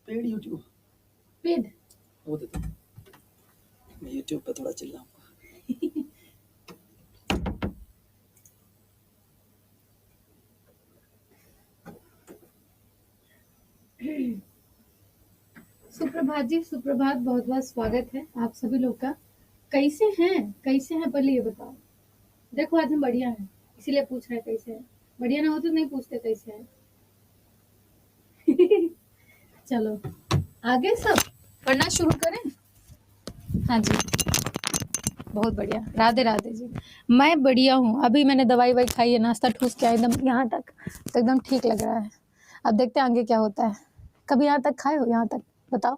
Paid YouTube paid वो देते हैं। मैं यूट्यूब पे थोड़ा चिल्लाऊंगा। सुप्रभात जी, सुप्रभात, बहुत बहुत स्वागत है आप सभी लोग का। कैसे हैं पहले ये बताओ। देखो आज हम बढ़िया हैं, इसीलिए पूछ रहे हैं कैसे हैं। बढ़िया ना हो तो नहीं पूछते कैसे हैं। चलो आगे सब पढ़ना शुरू करें। हाँ जी, बहुत बढ़िया, राधे राधे जी। मैं बढ़िया हूँ, अभी मैंने दवाई वाई खाई है, नाश्ता ठूस के एकदम यहाँ तक, तो एकदम ठीक लग रहा है। अब देखते हैं आगे क्या होता है। कभी यहाँ तक खाए हो? यहाँ तक बताओ।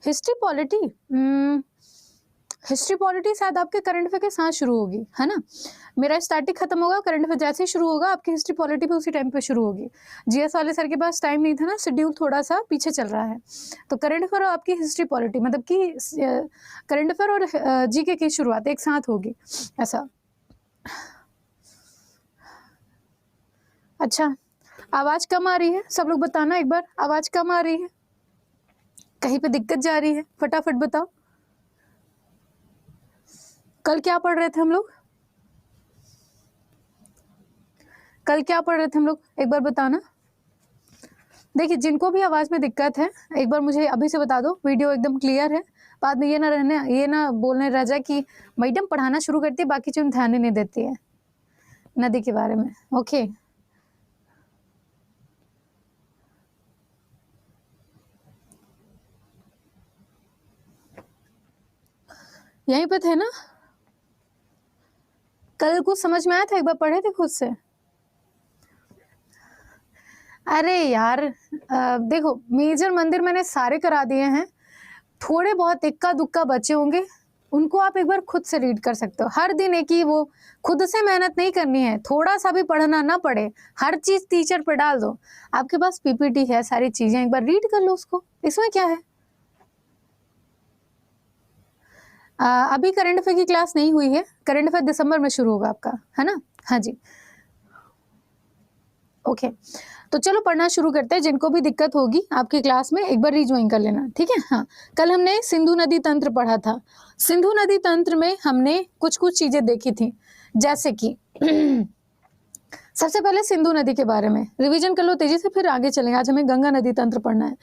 हिस्ट्री पॉलिटी, हिस्ट्री पॉलिटी शायद आपके करंट अफेयर के साथ शुरू होगी, है ना। मेरा स्टैटिक खत्म होगा, करंट अफेयर जैसे ही शुरू होगा आपकी हिस्ट्री पॉलिटी भी उसी टाइम पे शुरू होगी। जीएस वाले सर के पास टाइम नहीं था ना, शेड्यूल थोड़ा सा पीछे चल रहा है, तो करंट अफेयर और आपकी हिस्ट्री पॉलिटी मतलब कि करंट अफेयर और जीके की शुरुआत एक साथ होगी, ऐसा। अच्छा, आवाज कम आ रही है, सब लोग बताना एक बार, आवाज कम आ रही है, कहीं पे दिक्कत जा रही है, फटाफट बताओ। कल क्या पढ़ रहे थे हम लोग? कल क्या पढ़ रहे थे हम लोग, एक बार बताना। देखिए, जिनको भी आवाज में दिक्कत है एक बार मुझे अभी से बता दो, वीडियो एकदम क्लियर है। बाद में ये ना बोलने रह जाए कि मैडम पढ़ाना शुरू करती है बाकी चीज ध्यान ही नहीं देती है नदी के बारे में। ओके, यहीं पे थे ना? कल कुछ समझ में आया था? एक बार पढ़े थे खुद से? अरे यार, देखो मेजर मंदिर मैंने सारे करा दिए हैं, थोड़े बहुत इक्का दुक्का बचे होंगे, उनको आप एक बार खुद से रीड कर सकते हो। हर दिन एक ही वो खुद से मेहनत नहीं करनी है, थोड़ा सा भी पढ़ना ना पड़े, हर चीज टीचर पे डाल दो। आपके पास पीपीटी है, सारी चीजें, एक बार रीड कर लो उसको, इसमें क्या है। अभी करंट अफेयर की क्लास नहीं हुई है, करंट अफेयर दिसंबर में शुरू होगा आपका, है ना। हाँ जी, ओके। तो चलो पढ़ना शुरू करते हैं। जिनको भी दिक्कत होगी आपकी क्लास में एक बार रिज्वाइन कर लेना, ठीक है। हाँ, कल हमने सिंधु नदी तंत्र पढ़ा था। सिंधु नदी तंत्र में हमने कुछ कुछ चीजें देखी थी, जैसे कि सबसे पहले सिंधु नदी के बारे में रिवीजन कर लो तेजी से, फिर आगे चलेंगे। आज हमें गंगा नदी तंत्र पढ़ना है।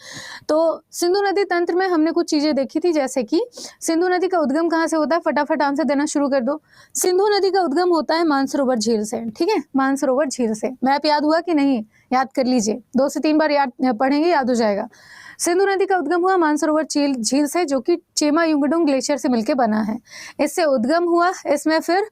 तो सिंधु नदी तंत्र में हमने कुछ चीजें देखी थी, जैसे कि सिंधु नदी का उद्गम कहाँ से होता है, फटाफट आंसर देना शुरू कर दो। सिंधु नदी का उद्गम होता है मानसरोवर झील से, ठीक है, मानसरोवर झील से। मैप याद हुआ कि नहीं? याद कर लीजिए, 2 से 3 बार याद पढ़ेंगे, याद हो जाएगा। सिंधु नदी का उद्गम हुआ मानसरोवर झील से, जो कि चेमा युंगडुंग ग्लेशियर से मिलकर बना है। इससे उद्गम हुआ, इसमें फिर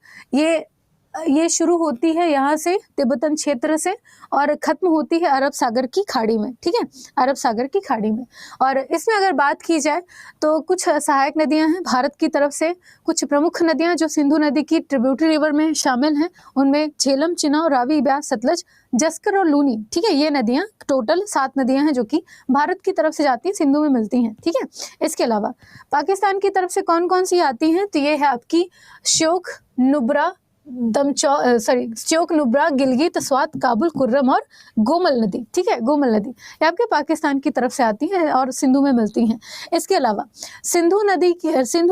ये शुरू होती है यहाँ से तिब्बतन क्षेत्र से और खत्म होती है अरब सागर की खाड़ी में, ठीक है, अरब सागर की खाड़ी में। और इसमें अगर बात की जाए तो कुछ सहायक नदियां हैं भारत की तरफ से, कुछ प्रमुख नदियां जो सिंधु नदी की ट्रिब्यूटरी रिवर में शामिल हैं, उनमें झेलम, चिनाब, रावी, ब्यास, सतलज, जस्कर और लूनी, ठीक है। ये नदियां टोटल 7 नदियां हैं जो कि भारत की तरफ से जाती हैं, सिंधु में मिलती हैं, ठीक है। इसके अलावा पाकिस्तान की तरफ से कौन कौन सी आती हैं, तो ये है आपकी श्योक, नुब्रा, श्योक, नुब्रा, गिलगित, स्वात, काबुल, कुर्रम और गोमल नदी, ठीक है। गोमल नदी ये आपके पाकिस्तान की तरफ से आती है और सिंधु में मिलती हैं। इसके अलावा सिंधु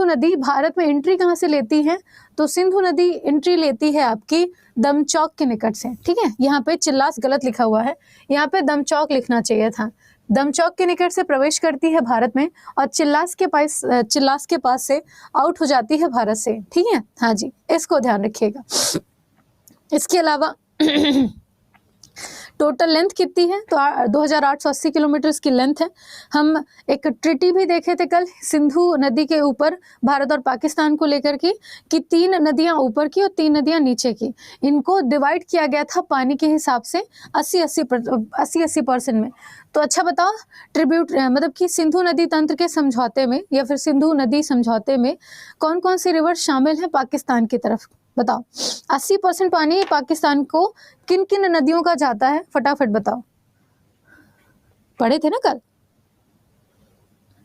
नदी भारत में एंट्री कहाँ से लेती है, तो सिंधु नदी एंट्री लेती है आपकी दमचौक के निकट से, ठीक है। यहाँ पे चिल्लास गलत लिखा हुआ है, यहाँ पे दमचौक लिखना चाहिए था। दमचौक के निकट से प्रवेश करती है भारत में और चिल्लास के पास से आउट हो जाती है भारत से, ठीक है। हाँ जी, इसको ध्यान रखिएगा। इसके अलावा टोटल लेंथ कितनी है, तो 2880 किलोमीटर इसकी लेंथ है। हम एक ट्रीटी भी देखे थे कल सिंधु नदी के ऊपर भारत और पाकिस्तान को लेकर के, कि 3 नदियां ऊपर की और 3 नदियां नीचे की, इनको डिवाइड किया गया था पानी के हिसाब से 80-80% में। तो अच्छा बताओ, ट्रिब्यूट मतलब कि सिंधु नदी तंत्र के समझौते में या फिर सिंधु नदी समझौते में कौन कौन सी रिवर शामिल है पाकिस्तान की तरफ, बताओ। 80% पानी पाकिस्तान को किन किन नदियों का जाता है, फटाफट बताओ। पढ़े थे ना कल,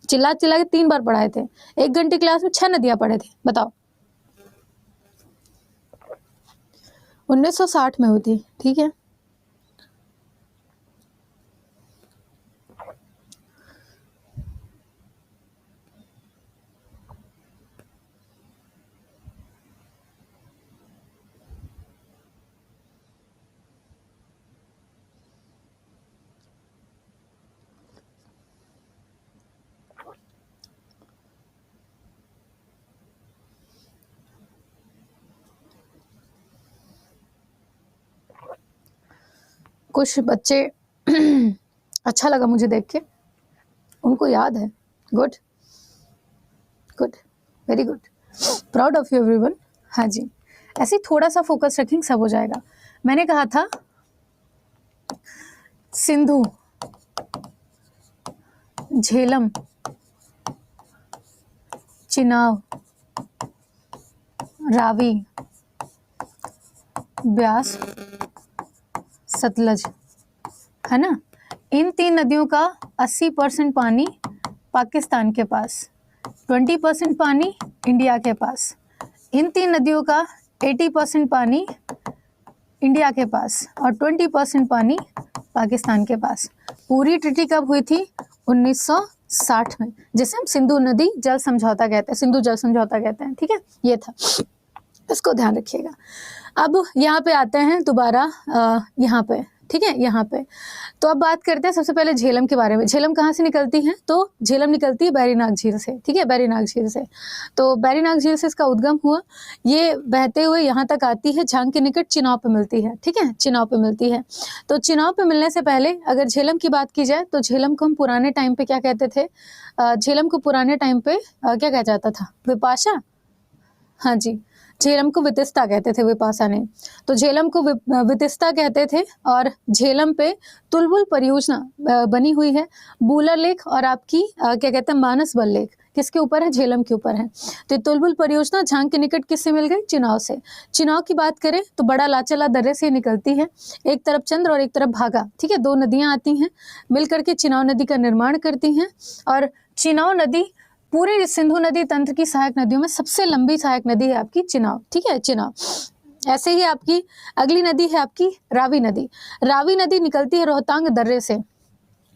चिल्ला चिल्ला के 3 बार पढ़ाए थे, 1 घंटे क्लास में 6 नदियां पढ़े थे, बताओ। 1960 में हुई थी, ठीक है। कुछ बच्चे अच्छा लगा मुझे देख के, उनको याद है। Good good, very good, proud of you everyone. हाँ जी, ऐसे ही थोड़ा सा फोकस रखेंगे, सब हो जाएगा। मैंने कहा था सिंधु, झेलम, चिनाब, रावी, ब्यास, सतलज, है ना। इन 3 नदियों का 80% पानी पाकिस्तान के पास, 20% पानी इंडिया के पास। इन 3 नदियों का 80% पानी इंडिया के पास और 20% पानी पाकिस्तान के पास। पूरी ट्रीटी कब हुई थी? 1960 में, जिसे हम सिंधु नदी जल समझौता कहते हैं, सिंधु जल समझौता कहते हैं। ठीक है, ये था, इसको ध्यान रखिएगा। अब यहाँ पे आते हैं दोबारा, यहाँ पे, ठीक है, यहाँ पे। तो अब बात करते हैं सबसे पहले झेलम के बारे में। झेलम कहाँ से निकलती है? तो झेलम निकलती है बैरीनाग झील से, ठीक है, बैरीनाग झील से। तो बैरीनाग झील से इसका उद्गम हुआ। ये बहते हुए यहाँ तक आती है, झांग के निकट चिनाब पे मिलती है, ठीक है, चिनाब पे मिलती है। तो चिनाब पे मिलने से पहले अगर झेलम की बात की जाए तो झेलम को हम पुराने टाइम पे क्या कहते थे? झेलम को पुराने टाइम पे क्या कहा जाता था? विपाशा। हाँ जी, झेलम को वितिस्ता कहते थे, विपाशा ने। तो झेलम को वितिस्ता कहते थे। और झेलम पे तुलबुल परियोजना बनी हुई है। बूलर लेक और आपकी क्या कहते हैं, मानस बल लेक किसके ऊपर है? झेलम के ऊपर है। तो तुलबुल परियोजना झांग के निकट किससे मिल गई? चिनाव से। चिनाव की बात करें तो बड़ा लाचला दर्रे से निकलती है, एक तरफ चंद्र और एक तरफ भागा, ठीक है, 2 नदियां आती हैं, मिलकर के चिनाव नदी का निर्माण करती हैं। और चिनाव नदी पूरे सिंधु नदी तंत्र की सहायक नदियों में सबसे लंबी सहायक नदी है आपकी चिनाव, ठीक है, चिनाव। ऐसे ही आपकी अगली नदी है आपकी रावी नदी। रावी नदी निकलती है रोहतांग दर्रे से,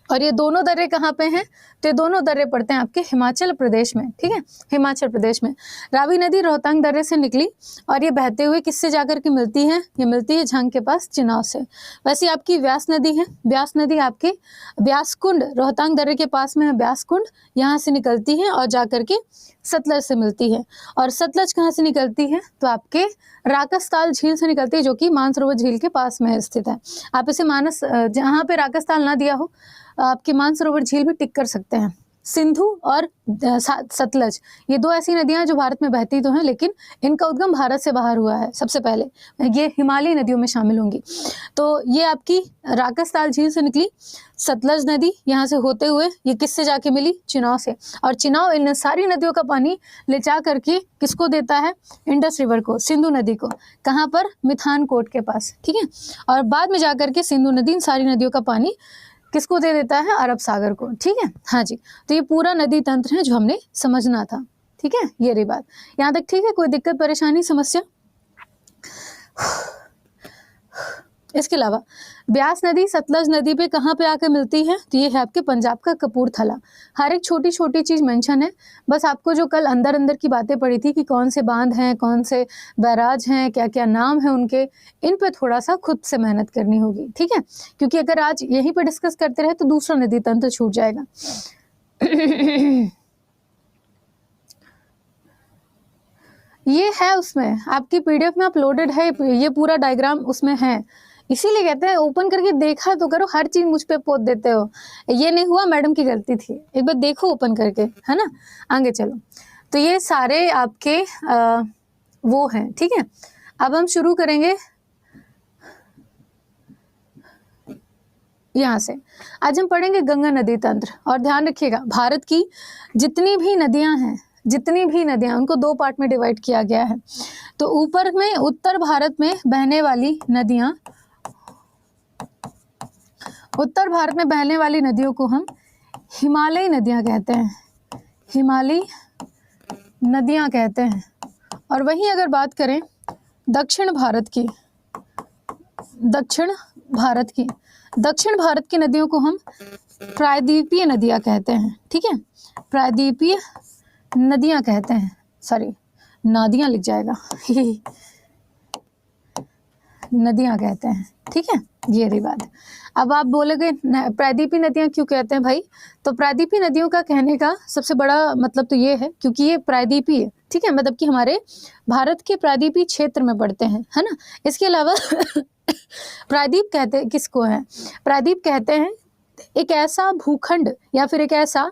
और ये दोनों दर्रे कहाँ पे हैं? तो ये दोनों दर्रे पड़ते हैं आपके हिमाचल प्रदेश में, ठीक है, हिमाचल प्रदेश में। रावी नदी रोहतांग दर्रे से निकली और ये बहते हुए किससे जाकर के मिलती है? ये मिलती है झांग के पास चिनाव से। वैसे आपकी व्यास नदी है, व्यास नदी आपके व्यास कुंड, रोहतांग दर्रे के पास में है व्यास कुंड, यहाँ से निकलती है और जाकर के सतलज से मिलती है। और सतलज कहाँ से निकलती है? तो आपके राकसताल झील से निकलती है, जो कि मानसरोवर झील के पास में स्थित है। आप इसे मानस, जहाँ पे राकसताल ना दिया हो, आपकी मानसरोवर झील भी टिक कर सकते हैं। सिंधु और सतलज, ये 2 ऐसी नदियां जो भारत में बहती तो हैं, लेकिन इनका उद्गम भारत से बाहर हुआ है सबसे पहले, ये हिमालयी नदियों में शामिल होंगी। तो ये आपकी राकसताल झील से निकली सतलज नदी, यहाँ से होते हुए ये किससे जाके मिली? चिनाव से। और चिनाव इन सारी नदियों का पानी ले जा करके किसको देता है? इंडस रिवर को, सिंधु नदी को। कहाँ पर? मिथानकोट के पास, ठीक है। और बाद में जाकर के सिंधु नदी इन सारी नदियों का पानी किसको दे देता है? अरब सागर को, ठीक है। हाँ जी, तो ये पूरा नदी तंत्र है जो हमने समझना था, ठीक है, ये रही बात। यहाँ तक ठीक है? कोई दिक्कत, परेशानी, समस्या? इसके अलावा ब्यास नदी सतलज नदी पे कहाँ पे आकर मिलती है? तो ये है आपके पंजाब का कपूरथला। हर एक छोटी छोटी चीज मेंशन है, बस आपको जो कल अंदर अंदर की बातें पड़ी थी कि कौन से बांध हैं, कौन से बैराज हैं, क्या क्या नाम है उनके, इन पे थोड़ा सा खुद से मेहनत करनी होगी, ठीक है, क्योंकि अगर आज यहीं पर डिस्कस करते रहे तो दूसरा नदी तंत्र छूट जाएगा। ये है उसमें आपकी पीडीएफ में अपलोडेड है, ये पूरा डायग्राम उसमें है, इसीलिए कहते हैं ओपन करके देखा तो करो, हर चीज मुझ पे पोत देते हो। ये नहीं हुआ, मैडम की गलती थी, एक बार देखो ओपन करके, है ना। आगे चलो, तो ये सारे आपके वो हैं, ठीक है। अब हम शुरू करेंगे यहाँ से। आज हम पढ़ेंगे गंगा नदी तंत्र। और ध्यान रखिएगा, भारत की जितनी भी नदियां हैं, जितनी भी नदियां, उनको 2 पार्ट में डिवाइड किया गया है। तो ऊपर में उत्तर भारत में बहने वाली नदियां, उत्तर भारत में बहने वाली नदियों को हम हिमालयी नदियां कहते हैं, हिमालयी नदियां कहते हैं। और वहीं अगर बात करें दक्षिण भारत की, दक्षिण भारत की नदियों को हम प्रायद्वीपीय नदियां कहते हैं, ठीक है, प्रायद्वीपीय नदियां कहते हैं, सॉरी नादियां लिख जाएगा नदियां कहते हैं, ठीक है, ये रही बात। अब आप बोलोगे प्रायद्वीपीय नदियां क्यों कहते हैं भाई? तो प्रायद्वीपीय नदियों का कहने का सबसे बड़ा मतलब तो ये है क्योंकि ये प्रायद्वीपीय है, ठीक है, मतलब कि हमारे भारत के प्रायद्वीपीय क्षेत्र में पड़ते हैं, है ना। इसके अलावा प्रायद्वीप कहते किसको है? प्रायद्वीप कहते हैं एक ऐसा भूखंड या फिर एक ऐसा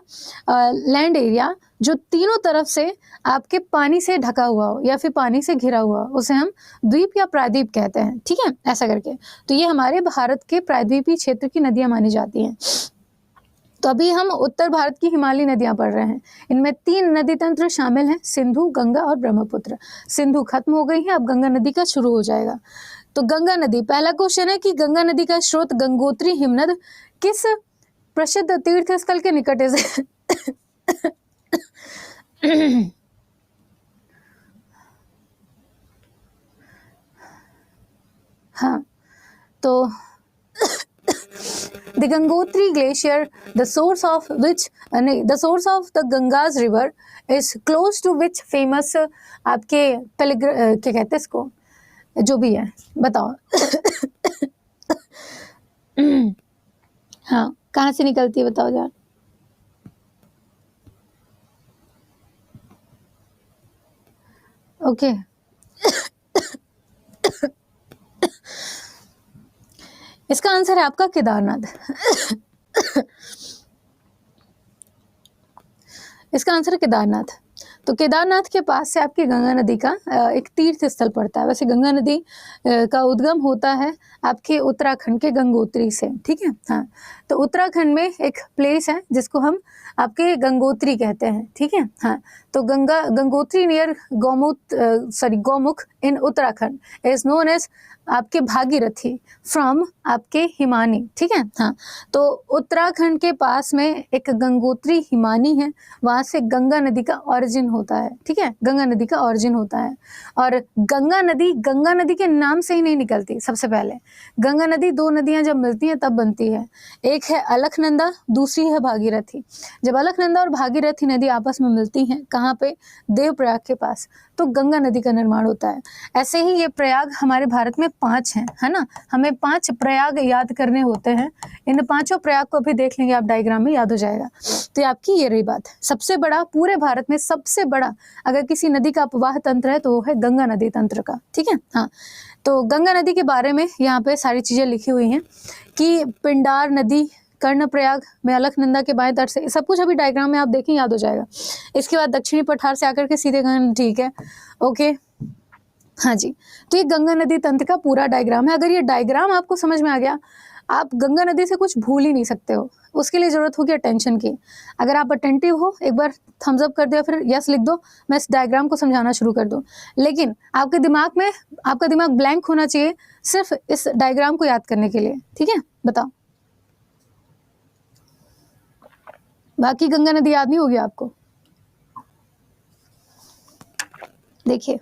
लैंड एरिया जो तीनों तरफ से आपके पानी से ढका हुआ हो या फिर पानी से घिरा हुआ हो, उसे हम द्वीप या प्रायद्वीप कहते हैं। ठीक है, ऐसा करके। तो ये हमारे भारत के प्रायद्वीपीय क्षेत्र की नदियां मानी जाती हैं। तो अभी हम उत्तर भारत की हिमालयी नदियां पढ़ रहे हैं। इनमें 3 नदी तंत्र शामिल हैं, सिंधु, गंगा और ब्रह्मपुत्र। सिंधु खत्म हो गई है, अब गंगा नदी का शुरू हो जाएगा। तो गंगा नदी, पहला क्वेश्चन है कि गंगा नदी का स्रोत गंगोत्री हिमनद किस प्रसिद्ध तीर्थ स्थल के निकट है? हाँ, तो the Gangotri glacier, the source of the Ganga's river is close to which famous आपके क्या कहते हैं इसको, जो भी है बताओ। हाँ, कहाँ से निकलती है बताओ यार। ओके इसका आंसर है आपका केदारनाथ। इसका आंसर है केदारनाथ। तो केदारनाथ के पास से आपकी गंगा नदी का एक तीर्थ स्थल पड़ता है। वैसे गंगा नदी का उद्गम होता है आपके उत्तराखंड के गंगोत्री से। ठीक है, हाँ। तो उत्तराखंड में एक प्लेस है जिसको हम आपके गंगोत्री कहते हैं। ठीक है, हाँ। तो Gangotri near Gaumukh in Uttarakhand is known as आपके भागीरथी फ्रॉम आपके हिमानी। ठीक है, हाँ। तो उत्तराखंड के पास में एक गंगोत्री हिमानी है, वहां से गंगा नदी का ऑरिजिन होता है। ठीक है, गंगा नदी का ऑरिजिन होता है। और गंगा नदी के नाम से ही नहीं निकलती। सबसे पहले गंगा नदी 2 नदियां जब मिलती हैं तब बनती है। एक है अलकनंदा, दूसरी है भागीरथी। जब अलकनंदा और भागीरथी नदी आपस में मिलती हैं, कहाँ पे? देवप्रयाग के पास, तो गंगा नदी का निर्माण होता है। ऐसे ही ये प्रयाग हमारे भारत में 5 हैं, है ना। हमें 5 प्रयाग याद करने होते हैं। इन 5 प्रयाग को भी देख लेंगे आप, डायग्राम में याद हो जाएगा। तो आपकी ये रही बात। सबसे बड़ा, पूरे भारत में सबसे बड़ा अगर किसी नदी का अपवाह तंत्र है तो वो है गंगा नदी तंत्र का। ठीक है, हाँ। तो गंगा नदी के बारे में यहाँ पे सारी चीजें लिखी हुई हैं कि पिंडार नदी कर्णप्रयाग में अलकनंदा के बाएं तट से, सब कुछ अभी डायग्राम में आप देखें, याद हो जाएगा। इसके बाद दक्षिणी पठार से आकर के सीधे गंगा। ठीक है, ओके, हाँ जी। तो ये गंगा नदी तंत्र का पूरा डायग्राम है। अगर ये डायग्राम आपको समझ में आ गया, आप गंगा नदी से कुछ भूल ही नहीं सकते हो। उसके लिए जरूरत होगी अटेंशन की। अगर आप अटेंटिव हो, एक बार थम्स अप कर दो, फिर यस लिख दो, मैं इस डायग्राम को समझाना शुरू कर दूं। लेकिन आपके दिमाग में, आपका दिमाग ब्लैंक होना चाहिए सिर्फ इस डायग्राम को याद करने के लिए। ठीक है, बताओ। बाकी गंगा नदी याद नहीं होगी आपको। देखिए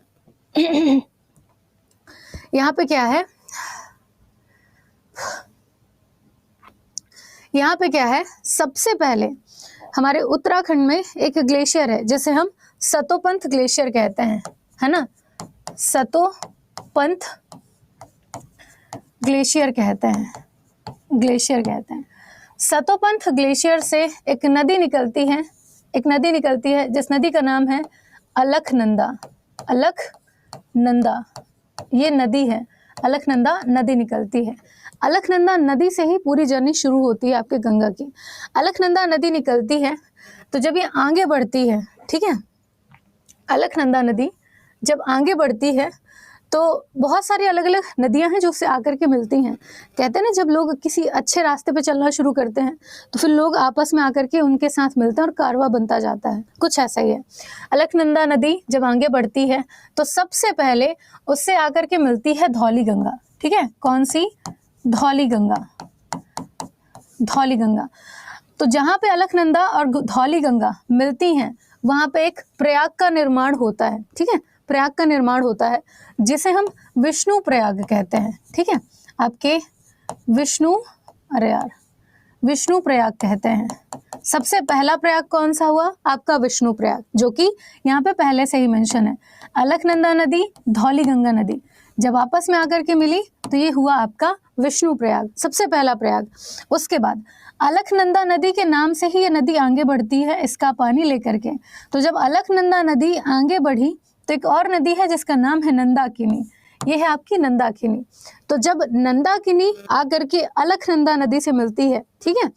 यहाँ पे क्या है, यहाँ पे क्या है, सबसे पहले हमारे उत्तराखंड में एक ग्लेशियर है जिसे हम सतोपंथ ग्लेशियर कहते हैं, है ना। सतोपंथ ग्लेशियर कहते हैं, ग्लेशियर कहते हैं। सतोपंथ ग्लेशियर से एक नदी निकलती है जिस नदी का नाम है अलकनंदा। अलकनंदा ये नदी है, अलकनंदा नदी निकलती है। अलकनंदा नदी से ही पूरी जर्नी शुरू होती है आपके गंगा की। अलकनंदा नदी निकलती है तो जब ये आगे बढ़ती है, ठीक है, अलकनंदा नदी जब आगे बढ़ती है तो बहुत सारी अलग अलग नदियां हैं जो उससे आकर के मिलती हैं। कहते हैं ना, जब लोग किसी अच्छे रास्ते पे चलना शुरू करते हैं तो फिर लोग आपस में आकर के उनके साथ मिलते हैं और कारवा बनता जाता है, कुछ ऐसा ही है। अलकनंदा नदी जब आगे बढ़ती है तो सबसे पहले उससे आकर के मिलती है धौली गंगा। ठीक है, कौन सी? धौली गंगा। धौली गंगा। तो जहाँ पे अलकनंदा और धौली गंगा मिलती हैं वहाँ पे एक प्रयाग का निर्माण होता है। ठीक है, प्रयाग का निर्माण होता है जिसे हम विष्णु प्रयाग कहते हैं। ठीक है, आपके विष्णु प्रयाग कहते हैं। सबसे पहला प्रयाग कौन सा हुआ? आपका विष्णु प्रयाग, जो कि यहाँ पे पहले से ही मेंशन है। अलकनंदा नदी, धौली गंगा नदी जब आपस में आकर के मिली तो ये हुआ आपका विष्णु प्रयाग, सबसे पहला प्रयाग। उसके बाद अलकनंदा नदी के नाम से ही ये नदी आगे बढ़ती है इसका पानी लेकर के। तो जब अलकनंदा नदी आगे बढ़ी तो एक और नदी है जिसका नाम है नंदाकिनी। ये है आपकी नंदाकिनी। तो जब नंदाकिनी आकर के अलकनंदा नदी से मिलती है, ठीक है,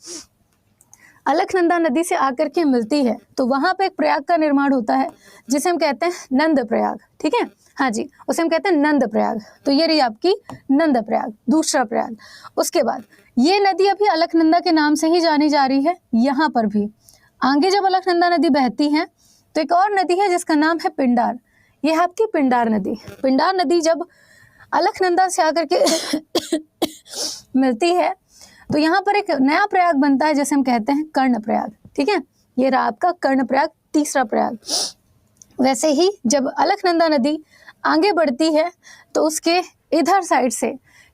अलकनंदा नदी से आकर के मिलती है, तो वहां पे एक प्रयाग का निर्माण होता है जिसे हम कहते हैं नंद प्रयाग, ठीक है, हाँ जी, उसे हम कहते हैं नंद प्रयाग। तो ये रही आपकी नंद प्रयाग, दूसरा प्रयाग। उसके बाद ये नदी अभी अलकनंदा के नाम से ही जानी जा रही है। यहाँ पर भी आगे जब अलकनंदा नदी बहती है तो एक और नदी है जिसका नाम है पिंडार। ये है आपकी पिंडार नदी। पिंडार नदी जब अलकनंदा से आकर के मिलती है तो यहाँ पर एक नया प्रयाग बनता है जिसे हम कहते हैं कर्ण प्रयाग, ठीक है, ये रहा आपका कर्ण प्रयाग, तीसरा प्रयाग। वैसे ही जब अलकनंदा नदी आगे बढ़ती है तो उसके इधर साइड से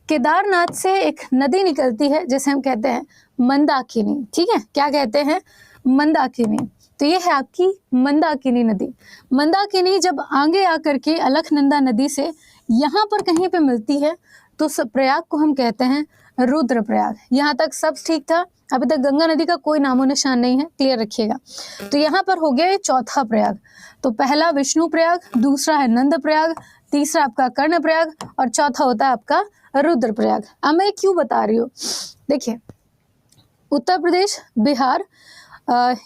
केदारनाथ से एक नदी निकलती है जिसे हम कहते हैं मंदाकिनी, ठीक है, क्या कहते हैं, मंदाकिनी। तो ये है आपकी मंदाकिनी नदी। मंदाकिनी जब आगे आकर के अलकनंदा नदी से यहाँ पर कहीं पे मिलती है तो उस प्रयाग को हम कहते हैं रुद्रप्रयाग। यहाँ तक सब ठीक था, अभी तक गंगा नदी का कोई नामो निशान नहीं है, क्लियर रखिएगा। तो यहाँ पर हो गया चौथा प्रयाग। तो पहला विष्णु प्रयाग, दूसरा है नंद प्रयाग, तीसरा आपका कर्ण प्रयाग और चौथा होता है आपका रुद्रप्रयाग। अब मैं क्यों बता रही हूँ, देखिए उत्तर प्रदेश, बिहार,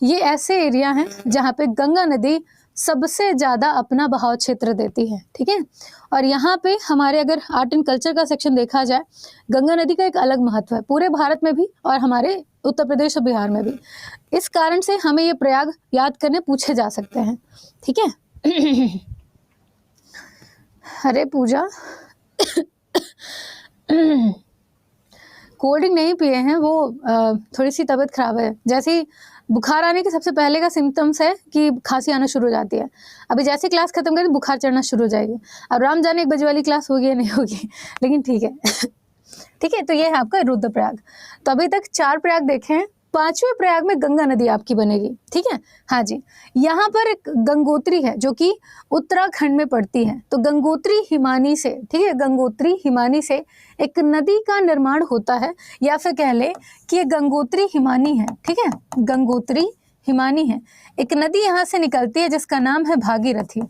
ये ऐसे एरिया हैं जहाँ पे गंगा नदी सबसे ज़्यादा अपना बहाव क्षेत्र देती है, ठीक है। और यहाँ पे हमारे अगर आर्ट एंड कल्चर का सेक्शन देखा जाए, गंगा नदी का एक अलग महत्व है पूरे भारत में भी और हमारे उत्तर प्रदेश और बिहार में भी। इस कारण से हमें ये प्रयाग याद करने पूछे जा सकते हैं, ठीक है। अरे पूजा कोल्ड ड्रिंक नहीं पिए हैं, वो थोड़ी सी तबीयत खराब है। जैसे ही बुखार आने के सबसे पहले का सिम्टम्स है कि खांसी आना शुरू हो जाती है। अभी जैसे क्लास खत्म करें बुखार चढ़ना शुरू हो जाएगी। अब राम जाने 1 बजे वाली क्लास होगी या नहीं होगी, लेकिन ठीक है। ठीक है, तो ये है आपका रुद्रप्रयाग। तो अभी तक 4 प्रयाग देखे हैं, 5वें प्रयाग में गंगा नदी आपकी बनेगी, ठीक है, हाँ जी। यहाँ पर एक गंगोत्री है जो कि उत्तराखंड में पड़ती है। तो गंगोत्री हिमानी से, ठीक है, गंगोत्री हिमानी से एक नदी का निर्माण होता है, या फिर कह ले कि ये गंगोत्री हिमानी है, ठीक है, गंगोत्री हिमानी है। एक नदी यहाँ से निकलती है जिसका नाम है भागीरथी,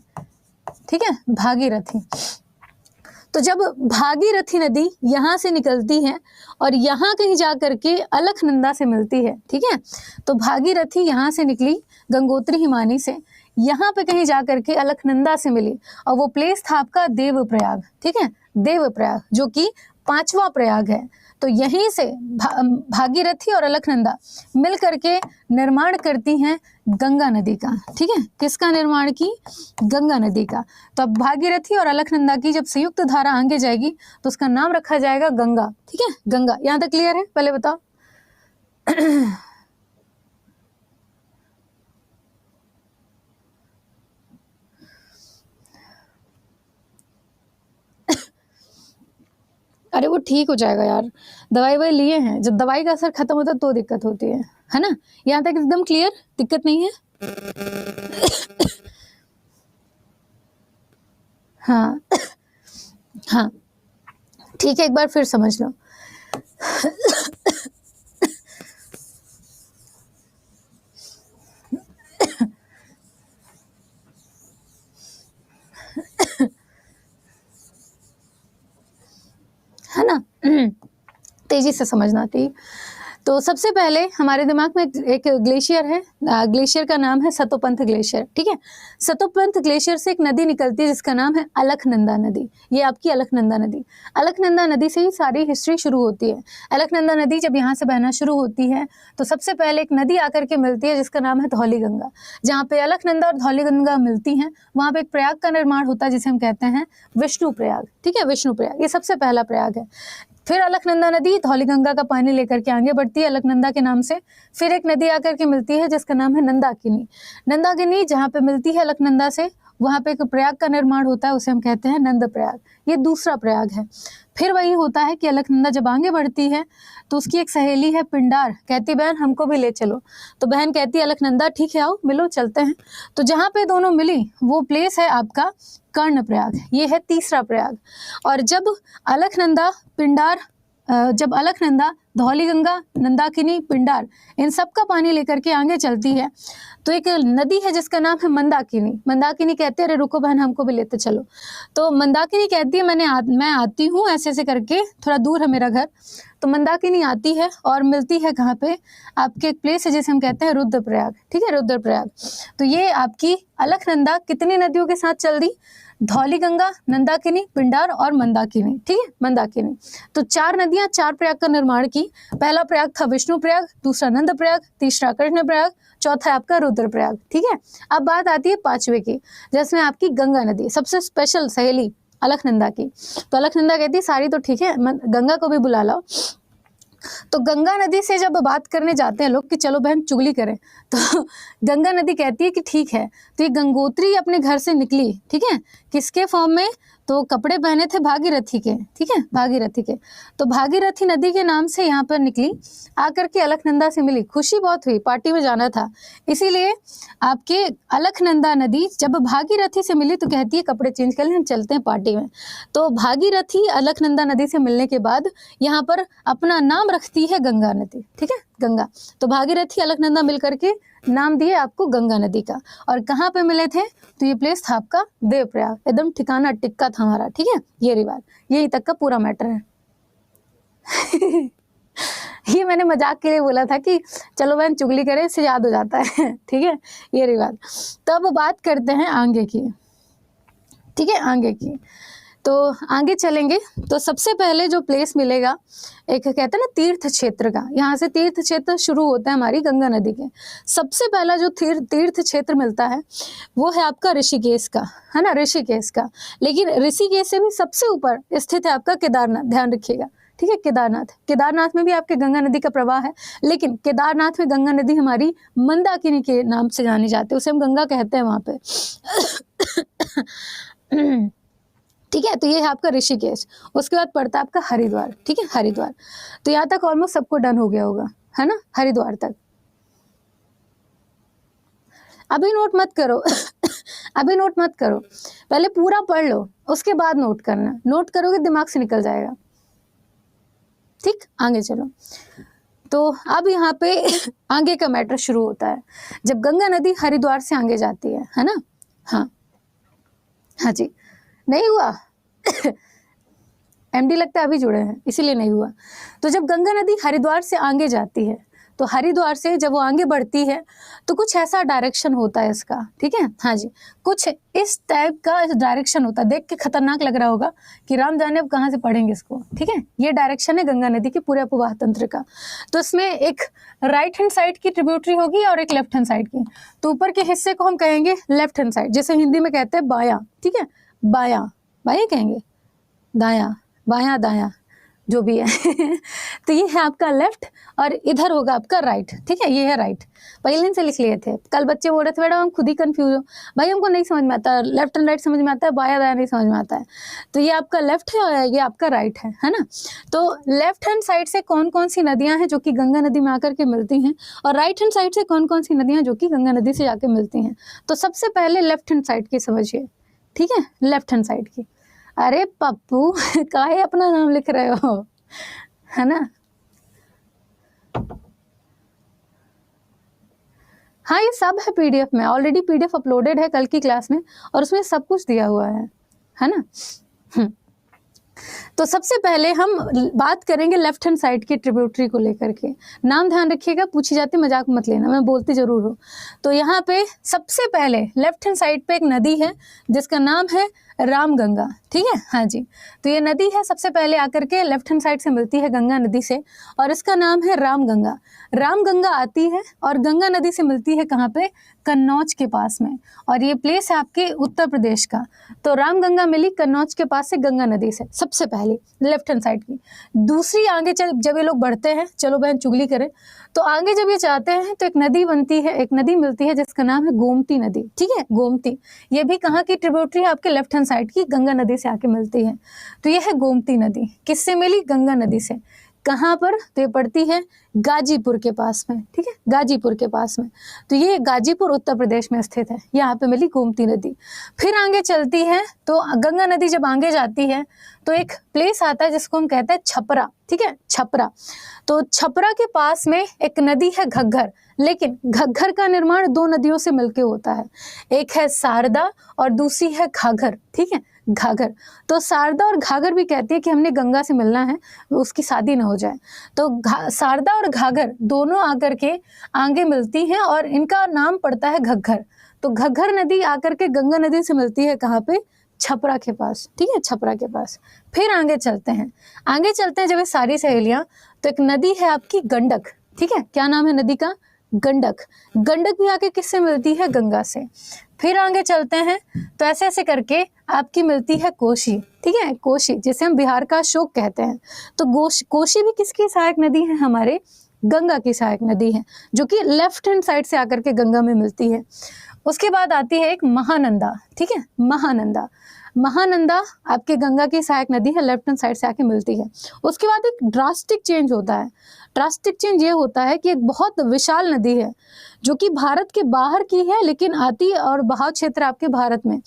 ठीक है, भागीरथी। तो जब भागीरथी नदी यहाँ से निकलती है और यहाँ कहीं जा करके अलकनंदा से मिलती है, ठीक है, तो भागीरथी यहाँ से निकली गंगोत्री हिमानी से, यहाँ पे कहीं जा करके अलकनंदा से मिली और वो प्लेस था आपका देवप्रयाग, ठीक है, देवप्रयाग जो कि 5वां प्रयाग है। तो यहीं से भागीरथी और अलकनंदा मिल करके निर्माण करती हैं गंगा नदी का, ठीक है, किसका निर्माण की, गंगा नदी का। तो अब भागीरथी और अलकनंदा की जब संयुक्त धारा आगे जाएगी तो उसका नाम रखा जाएगा गंगा, ठीक है, गंगा। यहाँ तक क्लियर है, पहले बताओ। अरे वो ठीक हो जाएगा यार, दवाई ववाई लिए हैं, जब दवाई का असर खत्म होता है तो दिक्कत होती है ना। यहाँ तक एकदम क्लियर, दिक्कत नहीं है। हाँ हाँ ठीक है, एक बार फिर समझ लो। है ना, तेजी से समझना थी। तो सबसे पहले हमारे दिमाग में एक ग्लेशियर है, ग्लेशियर का नाम है सतोपंथ ग्लेशियर, ठीक है। सतोपंथ ग्लेशियर से एक नदी निकलती है जिसका नाम है अलकनंदा नदी। ये आपकी अलकनंदा नदी, अलकनंदा नदी से ही सारी हिस्ट्री शुरू होती है। अलकनंदा नदी जब यहाँ से बहना शुरू होती है तो सबसे पहले एक नदी आकर के मिलती है जिसका नाम है धौलीगंगा। जहाँ पे अलकनंदा और धौलीगंगा मिलती हैं वहाँ पे एक प्रयाग का निर्माण होता है जिसे हम कहते हैं विष्णु प्रयाग, ठीक है, विष्णु प्रयाग, ये सबसे पहला प्रयाग है। फिर अलकनंदा नदी धौलीगंगा का पानी लेकर के आगे बढ़ती है अलकनंदा के नाम से। फिर एक नदी आकर के मिलती है जिसका नाम है नंदाकिनी। नंदाकिनी जहाँ पे मिलती है अलकनंदा से वहाँ पे एक प्रयाग का निर्माण होता है, उसे हम कहते हैं नंद प्रयाग, ये दूसरा प्रयाग है। फिर वही होता है कि अलकनंदा जब आगे बढ़ती है तो उसकी एक सहेली है पिंडार, कहती बहन हमको भी ले चलो। तो बहन कहती है अलकनंदा ठीक है आओ मिलो चलते हैं। तो जहाँ पे दोनों मिली वो प्लेस है आपका कर्ण प्रयाग, ये है तीसरा प्रयाग। और जब अलकनंदा पिंडार, जब अलकनंदा धौलीगंगा नंदाकिनी पिंडार इन सब का पानी लेकर के आगे चलती है तो एक नदी है जिसका नाम है मंदाकिनी। मंदाकिनी कहते हैं अरे रुको बहन हमको भी लेते चलो। तो मंदाकिनी कहती है मैं आती हूँ, ऐसे ऐसे करके थोड़ा दूर है मेरा घर। तो मंदाकिनी आती है और मिलती है कहाँ पे, आपके एक प्लेस है जिसे हम कहते हैं रुद्रप्रयाग। ठीक है, रुद्रप्रयाग। तो ये आपकी अलकनंदा कितनी नदियों के साथ चल दी, धौली गंगा, नंदाकिनी, पिंडार और मंदाकिनी। ठीक है, मंदाकिनी। तो 4 नदियां 4 प्रयाग का निर्माण की। पहला प्रयाग था विष्णु प्रयाग, दूसरा नंद प्रयाग, तीसरा कृष्ण प्रयाग, चौथा है आपका रुद्रप्रयाग। ठीक है, अब बात आती है 5वें की, जिसमें आपकी गंगा नदी, सबसे स्पेशल सहेली अलकनंदा की। तो अलकनंदा कहती है सारी तो ठीक है, गंगा को भी बुला लाओ। तो गंगा नदी से जब बात करने जाते हैं लोग कि चलो बहन चुगली करें, तो गंगा नदी कहती है कि ठीक है। तो ये गंगोत्री अपने घर से निकली, ठीक है, किसके फॉर्म में, तो कपड़े पहने थे भागीरथी के। ठीक है, भागीरथी के। तो भागीरथी नदी के नाम से यहाँ पर निकली, आकर के अलकनंदा से मिली, खुशी बहुत हुई, पार्टी में जाना था, इसीलिए आपके अलकनंदा नदी जब भागीरथी से मिली तो कहती है कपड़े चेंज कर लें, हम चलते हैं पार्टी में। तो भागीरथी अलकनंदा नदी से मिलने के बाद यहाँ पर अपना नाम रखती है गंगा नदी। ठीक है, गंगा। तो भागीरथी अलकनंदा मिल करके नाम दिए आपको गंगा नदी का। और कहाँ पे मिले थे, तो ये प्लेस था आपका देवप्रयाग, एकदम ठिकाना टिक्का था हमारा। ठीक है, ये रिवाज, यही तक का पूरा मैटर है। ये मैंने मजाक के लिए बोला था कि चलो बहन चुगली करें, इससे याद हो जाता है। ठीक है, ये रिवाज। तो अब बात करते हैं आगे की। ठीक है, आगे की, तो आगे चलेंगे तो सबसे पहले जो प्लेस मिलेगा, एक कहते हैं ना तीर्थ क्षेत्र का, यहाँ से तीर्थ क्षेत्र शुरू होता है हमारी गंगा नदी के। सबसे पहला जो तीर्थ क्षेत्र मिलता है वो है आपका ऋषिकेश का, है ना, ऋषिकेश का। लेकिन ऋषिकेश से भी सबसे ऊपर स्थित है आपका केदारनाथ, ध्यान रखिएगा। ठीक है, केदारनाथ, केदारनाथ में भी आपके गंगा नदी का प्रवाह है, लेकिन केदारनाथ में गंगा नदी हमारी मंदाकिनी के नाम से जानी जाती है, उसे हम गंगा कहते हैं वहाँ पे। ठीक है, तो ये है आपका ऋषिकेश। उसके बाद पड़ता है आपका हरिद्वार। ठीक है, हरिद्वार। तो यहाँ तक ऑलमोस्ट सबको डन हो गया होगा, है ना, हरिद्वार तक। अभी नोट मत करो अभी नोट मत करो, पहले पूरा पढ़ लो, उसके बाद नोट करना। नोट करोगे दिमाग से निकल जाएगा। ठीक, आगे चलो। तो अब यहाँ पे आगे का मैटर शुरू होता है, जब गंगा नदी हरिद्वार से आगे जाती है ना। हाँ हाँ जी, नहीं हुआ एमडी लगता है अभी जुड़े हैं, इसीलिए नहीं हुआ। तो जब गंगा नदी हरिद्वार से आगे जाती है, तो हरिद्वार से जब वो आगे बढ़ती है तो कुछ ऐसा डायरेक्शन होता है इसका। ठीक है, हाँ जी, कुछ इस टाइप का डायरेक्शन होता है। देख के खतरनाक लग रहा होगा कि राम जाने अब कहाँ से पढ़ेंगे इसको। ठीक है, ये डायरेक्शन है गंगा नदी के पूरे अपवाह तंत्र का। तो इसमें एक राइट हैंड साइड की ट्रिब्यूटरी होगी और एक लेफ्ट हैंड साइड की। तो ऊपर के हिस्से को हम कहेंगे लेफ्ट हैंड साइड, जैसे हिंदी में कहते हैं बायां। ठीक है, बायां, बायां कहेंगे, दायां, बायां, दायां, जो भी है। तो ये है आपका लेफ्ट और इधर होगा आपका राइट। ठीक है, ये है राइट, पहले दिन से लिख लिए थे। कल बच्चे बोल रहे थे मैडम हम खुद ही कंफ्यूज हो, भाई हमको नहीं समझ में आता, लेफ्ट एंड राइट समझ में आता है, बाया दाया नहीं समझ में आता है। तो ये आपका लेफ्ट है और ये आपका राइट है ना। तो लेफ्ट हैंड साइड से कौन कौन सी नदियां हैं जो कि गंगा नदी में आकर के मिलती हैं, और राइट हैंड साइड से कौन कौन सी नदियां जो कि गंगा नदी से जाके मिलती हैं। तो सबसे पहले लेफ्ट हैंड साइड की समझिए। ठीक है, लेफ्ट हैंड साइड की। अरे पप्पू काहे अपना नाम लिख रहे हो, है ना। हाँ, ये सब है पीडीएफ में, ऑलरेडी पीडीएफ अपलोडेड है कल की क्लास में, और उसमें सब कुछ दिया हुआ है ना। तो सबसे पहले हम बात करेंगे लेफ्ट हैंड साइड की ट्रिब्यूटरी को लेकर के। नाम ध्यान रखिएगा, पूछी जाती मजाक मत लेना, मैं बोलती जरूर हूँ। तो यहाँ पे सबसे पहले लेफ्ट हैंड साइड पे एक नदी है जिसका नाम है रामगंगा। ठीक है, हाँ जी। तो ये नदी है, सबसे पहले आकर के लेफ्ट हैंड साइड से मिलती है गंगा नदी से, और इसका नाम है रामगंगा। रामगंगा आती है और गंगा नदी से मिलती है कहाँ पे, कन्नौज के पास में, और ये प्लेस है आपके उत्तर प्रदेश का। तो रामगंगा मिली कन्नौज के पास से गंगा नदी से, सबसे पहले लेफ्ट हैंड साइड की। दूसरी आगे जब ये लोग बढ़ते हैं, चलो बहन चुगली करें, तो आगे जब ये जाते हैं तो एक नदी बनती है, एक नदी मिलती है जिसका नाम है गोमती नदी। ठीक है, गोमती, ये भी कहाँ की ट्रिब्यूटरी है, आपके लेफ्ट हैंड साइड की, गंगा नदी से आके मिलती है। तो ये है गोमती नदी, किससे मिली, गंगा नदी से। कहाँ पर, तो ये पड़ती है गाजीपुर के पास में। ठीक है, गाजीपुर के पास में। तो ये गाजीपुर उत्तर प्रदेश में स्थित है, यहाँ पे मिली गोमती नदी। फिर आगे चलती है, तो गंगा नदी जब आगे जाती है तो एक प्लेस आता है जिसको हम कहते हैं छपरा। ठीक है, छपरा। तो छपरा के पास में एक नदी है घग्गर, लेकिन घग्गर का निर्माण दो नदियों से मिलकर होता है, एक है शारदा और दूसरी है घाघर, ठीक है, घाघर। तो शारदा और घाघर भी कहती है कि हमने गंगा से मिलना है, उसकी शादी ना हो जाए। तो शारदा और घाघर दोनों आकर के आगे मिलती हैं और इनका नाम पड़ता है घग्गर। तो घग्गर नदी आकर के गंगा नदी से मिलती है कहाँ पे? छपरा के पास, ठीक है, छपरा के पास। फिर आगे चलते हैं जब ये सारी सहेलियां, तो एक नदी है आपकी गंडक, ठीक है, क्या नाम है नदी का? गंडक। गंडक भी आके किससे मिलती है? गंगा से। फिर आगे चलते हैं तो ऐसे ऐसे करके आपकी मिलती है कोशी, ठीक है, कोशी, जिसे हम बिहार का अशोक कहते हैं। तो कोशी भी किसकी सहायक नदी है? हमारे गंगा की सहायक नदी है, जो कि लेफ्ट हैंड साइड से आकर के गंगा में मिलती है। उसके बाद आती है एक महानंदा, ठीक है, महानंदा आपके गंगा की सहायक नदी है, लेफ्ट हैंड साइड से आके मिलती है। उसके बाद एक ड्रास्टिक चेंज होता है। ड्रास्टिक चेंज ये होता है कि एक बहुत विशाल नदी है जो कि भारत के बाहर की है, लेकिन आती है और बहाव क्षेत्र आपके भारत में,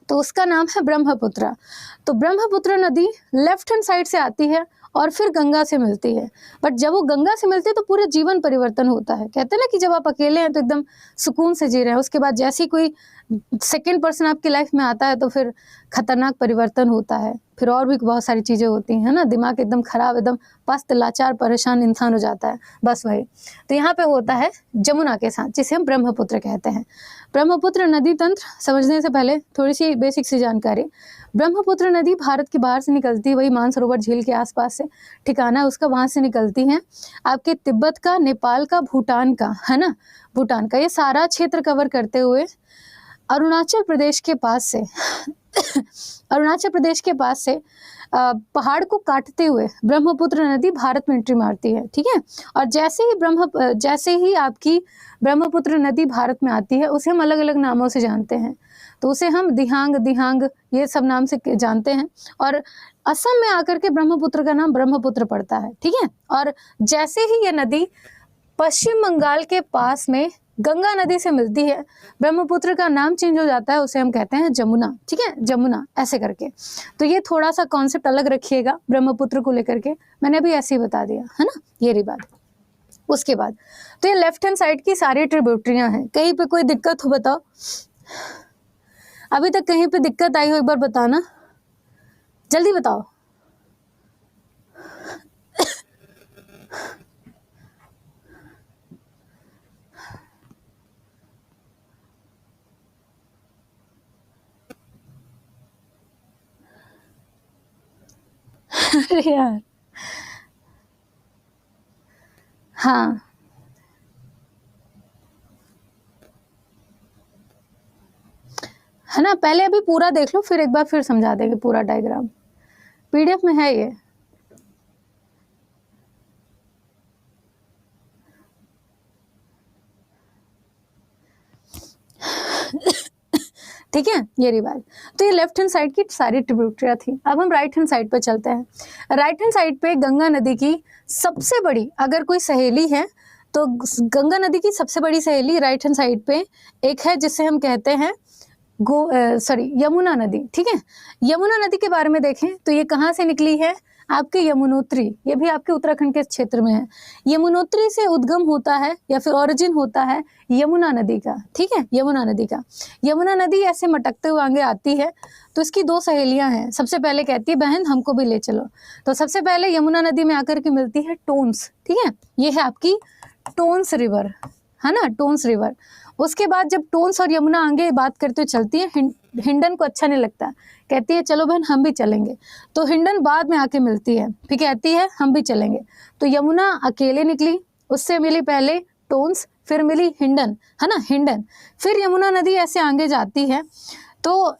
तो उसका नाम है ब्रह्मपुत्र। तो ब्रह्मपुत्र नदी लेफ्ट हैंड साइड से आती है और फिर गंगा से मिलती है। बट जब वो गंगा से मिलती है तो पूरे जीवन परिवर्तन होता है। कहते हैं ना कि जब आप अकेले हैं तो एकदम सुकून से जी रहे हैं, उसके बाद जैसे ही कोई सेकंड पर्सन आपकी लाइफ में आता है तो फिर खतरनाक परिवर्तन होता है, फिर और भी बहुत सारी चीज़ें होती हैं, है ना, दिमाग एकदम खराब, एकदम पस्त, लाचार, परेशान इंसान हो जाता है, बस वही। तो यहाँ पे होता है जमुना के साथ, जिसे हम ब्रह्मपुत्र कहते हैं। ब्रह्मपुत्र नदी तंत्र समझने से पहले थोड़ी सी बेसिक सी जानकारी। ब्रह्मपुत्र नदी भारत के बाहर से निकलती है, वही मानसरोवर झील के आसपास से ठिकाना है उसका, वहाँ से निकलती है आपके तिब्बत का, नेपाल का, भूटान का, है ना, भूटान का, ये सारा क्षेत्र कवर करते हुए अरुणाचल प्रदेश के पास से अरुणाचल प्रदेश के पास से पहाड़ को काटते हुए ब्रह्मपुत्र नदी भारत में एंट्री मारती है, ठीक है। और जैसे ही आपकी ब्रह्मपुत्र नदी भारत में आती है, उसे हम अलग अलग नामों से जानते हैं। तो उसे हम दिहांग ये सब नाम से जानते हैं। और असम में आकर के ब्रह्मपुत्र का नाम ब्रह्मपुत्र पड़ता है, ठीक है। और जैसे ही ये नदी पश्चिम बंगाल के पास में गंगा नदी से मिलती है, ब्रह्मपुत्र का नाम चेंज हो जाता है, उसे हम कहते हैं जमुना, ठीक है, जमुना, ऐसे करके। तो ये थोड़ा सा कॉन्सेप्ट अलग रखिएगा ब्रह्मपुत्र को लेकर के, मैंने अभी ऐसे ही बता दिया, है ना, ये रही बात। उसके बाद तो ये लेफ्ट हैंड साइड की सारी ट्रिब्यूटरियां हैं। कहीं पे कोई दिक्कत हो बताओ, अभी तक कहीं पे दिक्कत आई हो एक बार बताना, जल्दी बताओ। अरे यार, हाँ, है ना, पहले अभी पूरा देख लो, फिर एक बार फिर समझा देंगे पूरा डायग्राम, पीडीएफ में है ये। ठीक है, ये रही बात। तो ये लेफ्ट हैंड साइड की सारी ट्रिब्यूटरियां थी। अब हम राइट हैंड साइड पे चलते हैं। राइट हैंड साइड पे गंगा नदी की सबसे बड़ी अगर कोई सहेली है तो गंगा नदी की सबसे बड़ी सहेली राइट हैंड साइड पे एक है, जिसे हम कहते हैं यमुना नदी, ठीक है। यमुना नदी के बारे में देखें तो ये कहाँ से निकली है? आपके यमुनोत्री, ये भी आपके उत्तराखंड के क्षेत्र में है। यमुनोत्री से उद्गम होता है या फिर ओरिजिन होता है यमुना नदी का, ठीक है, यमुना नदी का। यमुना नदी ऐसे मटकते हुए आगे आती है। तो इसकी दो सहेलियां हैं। सबसे पहले कहती है बहन हमको भी ले चलो। तो सबसे पहले यमुना नदी में आकर के मिलती है टोन्स, ठीक है, ये है आपकी टोन्स रिवर, है ना, टोन्स रिवर। उसके बाद जब टोन्स और यमुना आगे बात करते हुए चलती है, हिंडन को अच्छा नहीं लगता, कहती है चलो बहन हम भी चलेंगे। तो हिंडन बाद में आके मिलती है, फिर कहती है हम भी चलेंगे। तो यमुना अकेले निकली, उससे मिली पहले टोन्स, फिर मिली हिंडन, है ना, हिंडन। फिर यमुना नदी ऐसे आगे जाती है तो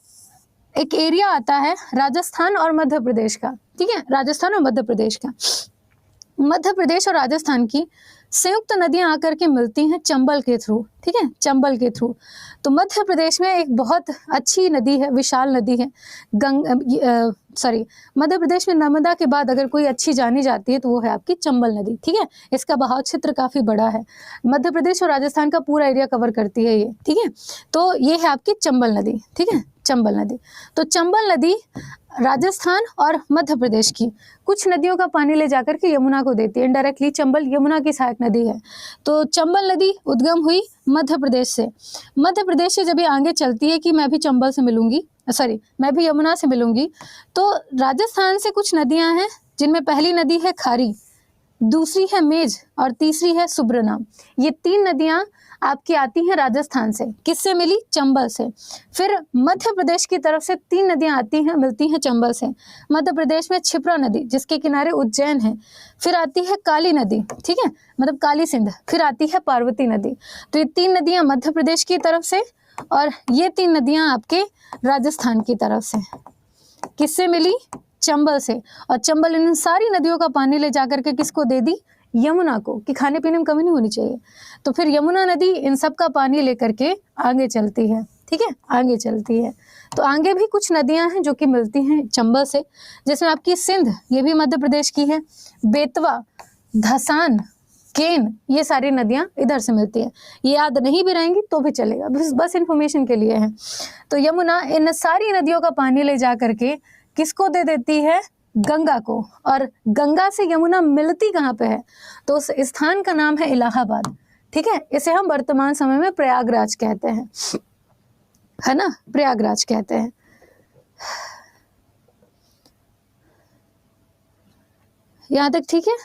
एक एरिया आता है राजस्थान और मध्य प्रदेश का, ठीक है, राजस्थान और मध्य प्रदेश का। मध्य प्रदेश और राजस्थान की संयुक्त नदियां आकर के मिलती हैं चंबल के थ्रू, ठीक है, चंबल के थ्रू। तो मध्य प्रदेश में एक बहुत अच्छी नदी है, विशाल नदी है सॉरी, मध्य प्रदेश में नर्मदा के बाद अगर कोई अच्छी जानी जाती है तो वो है आपकी चंबल नदी। ठीक है, इसका बहाव क्षेत्र काफी बड़ा है, मध्य प्रदेश और राजस्थान का पूरा एरिया कवर करती है ये। ठीक है, तो ये है आपकी चंबल नदी। ठीक है, चंबल नदी। तो चंबल नदी राजस्थान और मध्य प्रदेश की कुछ नदियों का पानी ले जाकर के यमुना को देती है। इनडायरेक्टली चंबल यमुना की सहायक नदी है। तो चंबल नदी उद्गम हुई मध्य प्रदेश से। मध्य प्रदेश से जब ये आगे चलती है कि मैं भी चंबल से मिलूंगी, सॉरी मैं भी यमुना से मिलूंगी, तो राजस्थान से कुछ नदियां हैं जिनमें पहली नदी है खारी, दूसरी है मेज और तीसरी है सुब्रना। ये 3 नदियां आपकी आती हैं राजस्थान से। किससे मिली? चंबल से। फिर मध्य प्रदेश की तरफ से 3 नदियां आती हैं, मिलती हैं चंबल से। मध्य प्रदेश में क्षिप्रा नदी जिसके किनारे उज्जैन है, फिर आती है काली नदी, ठीक है, मतलब काली सिंध, फिर आती है पार्वती नदी। तो ये 3 नदियां मध्य प्रदेश की तरफ से और ये 3 नदियां आपके राजस्थान की तरफ से। किससे मिली? चंबल से। और चंबल इन सारी नदियों का पानी ले जाकर के किसको दे दी? यमुना को, कि खाने पीने में कमी नहीं होनी चाहिए। तो फिर यमुना नदी इन सब का पानी लेकर के आगे चलती है। ठीक है, आगे चलती है। तो आगे भी कुछ नदियां हैं जो कि मिलती हैं चंबल से, जिसमें आपकी सिंध, ये भी मध्य प्रदेश की है, बेतवा, धसान, केन, ये सारी नदियां इधर से मिलती है। ये याद नहीं भी रहेंगी तो भी चलेगा, बस इन्फॉर्मेशन के लिए है। तो यमुना इन सारी नदियों का पानी ले जा करके किसको दे देती है? गंगा को। और गंगा से यमुना मिलती कहाँ पे है? तो उस स्थान का नाम है इलाहाबाद। ठीक है, इसे हम वर्तमान समय में प्रयागराज कहते हैं, है ना, प्रयागराज कहते हैं। यहां तक ठीक है?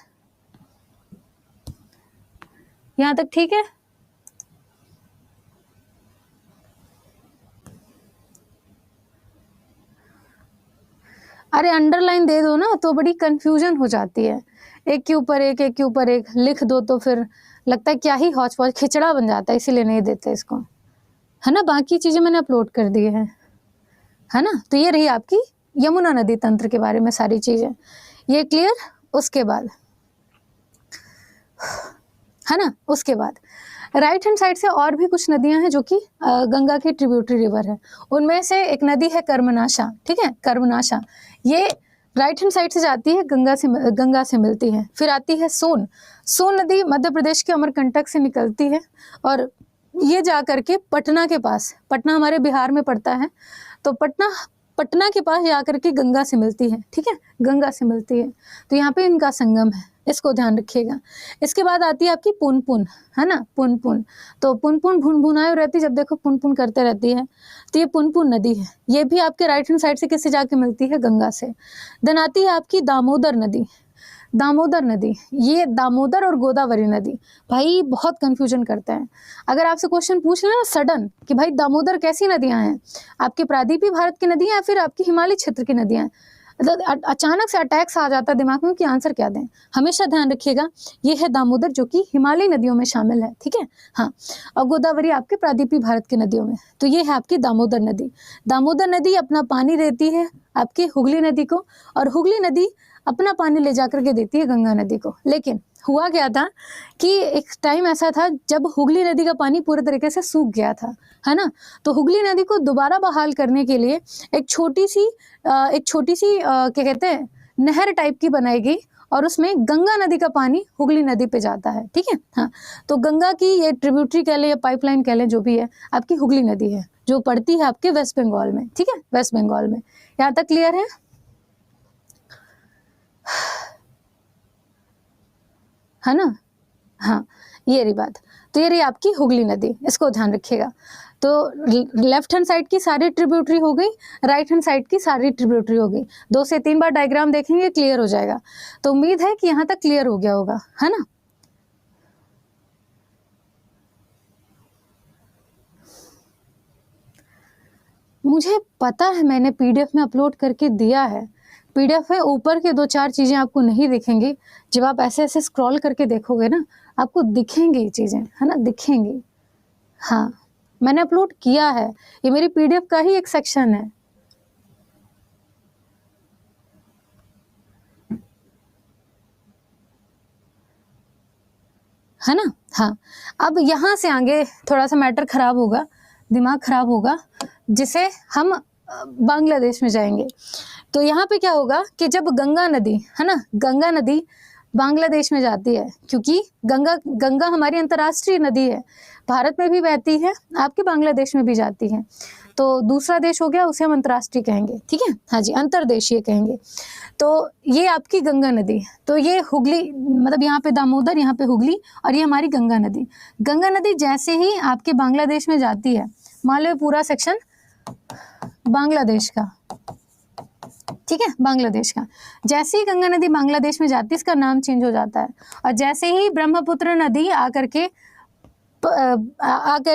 यहां तक ठीक है? अरे अंडरलाइन दे दो ना, तो बड़ी कंफ्यूजन हो जाती है। एक के ऊपर एक, एक के ऊपर एक लिख दो तो फिर लगता है क्या ही हौच पौच, खिचड़ा बन जाता है, इसीलिए नहीं देते इसको, है ना। बाकी चीजें मैंने अपलोड कर दी है ना। तो ये रही आपकी यमुना नदी तंत्र के बारे में सारी चीजें, ये क्लियर। उसके बाद, है ना, उसके बाद राइट हैंड साइड से और भी कुछ नदियां हैं जो कि गंगा की ट्रिब्यूटरी रिवर है। उनमें से एक नदी है कर्मनाशा। ठीक है, कर्मनाशा, ये राइट हैंड साइड से जाती है, गंगा से मिलती है। फिर आती है सोन। सोन नदी मध्य प्रदेश के अमरकंटक से निकलती है और ये जा करके पटना के पास, पटना हमारे बिहार में पड़ता है, तो पटना के पास जाकर के गंगा से मिलती है। ठीक है, गंगा से मिलती है। तो यहाँ पे इनका संगम है, इसको ध्यान रखिएगा। इसके बाद आती है आपकी पुनपुन, है ना, पुनपुन। तो पुनपुन भुनभुनाए रहती, जब देखो पुनपुन करते रहती है। तो ये पुनपुन नदी है, ये भी आपके राइट हैंड साइड से किससे जाके मिलती है? गंगा से। देन आती है आपकी दामोदर नदी। दामोदर नदी, ये दामोदर और गोदावरी नदी भाई बहुत कंफ्यूजन करते हैं। अगर आपसे क्वेश्चन पूछ लेना सडन कि भाई दामोदर कैसी नदियां हैं, आपकी प्रायद्वीपीय भारत की नदियां या फिर आपकी हिमालय क्षेत्र की नदियां, मतलब अचानक से अटैक्स आ जाता है दिमाग में कि आंसर क्या दें। हमेशा ध्यान रखिएगा, ये है दामोदर जो कि हिमालयी नदियों में शामिल है। ठीक है, हाँ, और गोदावरी आपके प्रायद्वीपीय भारत की नदियों में। तो ये है आपकी दामोदर नदी। दामोदर नदी अपना पानी देती है आपकी हुगली नदी को, और हुगली नदी अपना पानी ले जाकर के देती है गंगा नदी को। लेकिन हुआ क्या था कि एक टाइम ऐसा था जब हुगली नदी का पानी पूरे तरीके से सूख गया था, है ना। तो हुगली नदी को दोबारा बहाल करने के लिए एक छोटी सी क्या कहते हैं, नहर टाइप की बनाई गई, और उसमें गंगा नदी का पानी हुगली नदी पे जाता है। ठीक है, हाँ, तो गंगा की ये ट्रिब्यूटरी कह लें या पाइपलाइन कह लें, जो भी है, आपकी हुगली नदी है जो पड़ती है आपके वेस्ट बंगाल में। ठीक है, वेस्ट बंगाल में। यहाँ तक क्लियर है ना। हाँ, ये रही बात। तो ये रही आपकी हुगली नदी, इसको ध्यान रखिएगा। तो लेफ्ट हैंड साइड की सारी ट्रिब्यूटरी हो गई, राइट हैंड साइड की सारी ट्रिब्यूटरी हो गई। 2 से 3 बार डायग्राम देखेंगे, क्लियर हो जाएगा। तो उम्मीद है कि यहाँ तक क्लियर हो गया होगा, है ना। मुझे पता है मैंने पीडीएफ में अपलोड करके दिया है, पीडीएफ में ऊपर के 2-4 चीजें आपको नहीं दिखेंगी। जब आप ऐसे ऐसे स्क्रॉल करके देखोगे ना, आपको दिखेंगी ये चीजें, है ना, दिखेंगी। हाँ, मैंने अपलोड किया है, ये मेरी पीडीएफ का ही एक सेक्शन है ना। हाँ, अब यहाँ से आगे थोड़ा सा मैटर खराब होगा, दिमाग खराब होगा, जिसे हम बांग्लादेश में जाएंगे। तो यहाँ पे क्या होगा कि जब गंगा नदी है ना, गंगा नदी बांग्लादेश में जाती है, क्योंकि गंगा हमारी अंतर्राष्ट्रीय नदी है, भारत में भी बहती है, आपके बांग्लादेश में भी जाती है, तो दूसरा देश हो गया, उसे हम अंतर्राष्ट्रीय कहेंगे, ठीक है, हाँ जी, अंतर्देशीय कहेंगे। तो ये आपकी गंगा नदी, तो ये हुगली, मतलब यहाँ पे दामोदर, यहाँ पे हुगली, और ये हमारी गंगा नदी। गंगा नदी जैसे ही आपके बांग्लादेश में जाती है, मान लो पूरा सेक्शन बांग्लादेश का, ठीक है, बांग्लादेश का, जैसे ही गंगा नदी बांग्लादेश में जाती है इसका नाम चेंज हो जाता है, और जैसे ही ब्रह्मपुत्र नदी आकर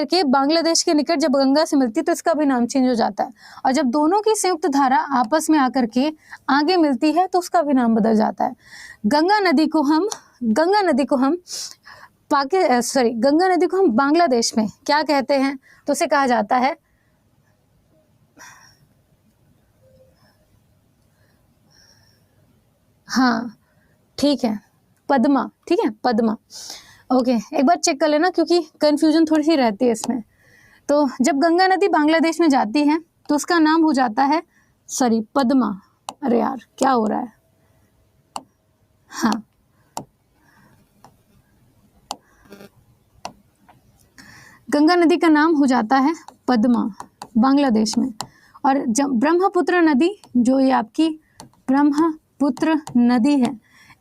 के बांग्लादेश के निकट जब गंगा से मिलती है तो इसका भी नाम चेंज हो जाता है, और जब दोनों की संयुक्त धारा आपस में आकर के आगे मिलती है तो उसका भी नाम बदल जाता है। गंगा नदी को हम बांग्लादेश में क्या कहते हैं, तो उसे कहा जाता है, हाँ ठीक है, पद्मा, ठीक है, पद्मा। ओके, एक बार चेक कर लेना क्योंकि कंफ्यूजन थोड़ी सी रहती है इसमें। तो जब गंगा नदी बांग्लादेश में जाती है तो उसका नाम हो जाता है, पद्मा। अरे यार क्या हो रहा है, हाँ, गंगा नदी का नाम हो जाता है पद्मा बांग्लादेश में, और जब ब्रह्मपुत्र नदी, जो ये आपकी ब्रह्मपुत्र नदी है,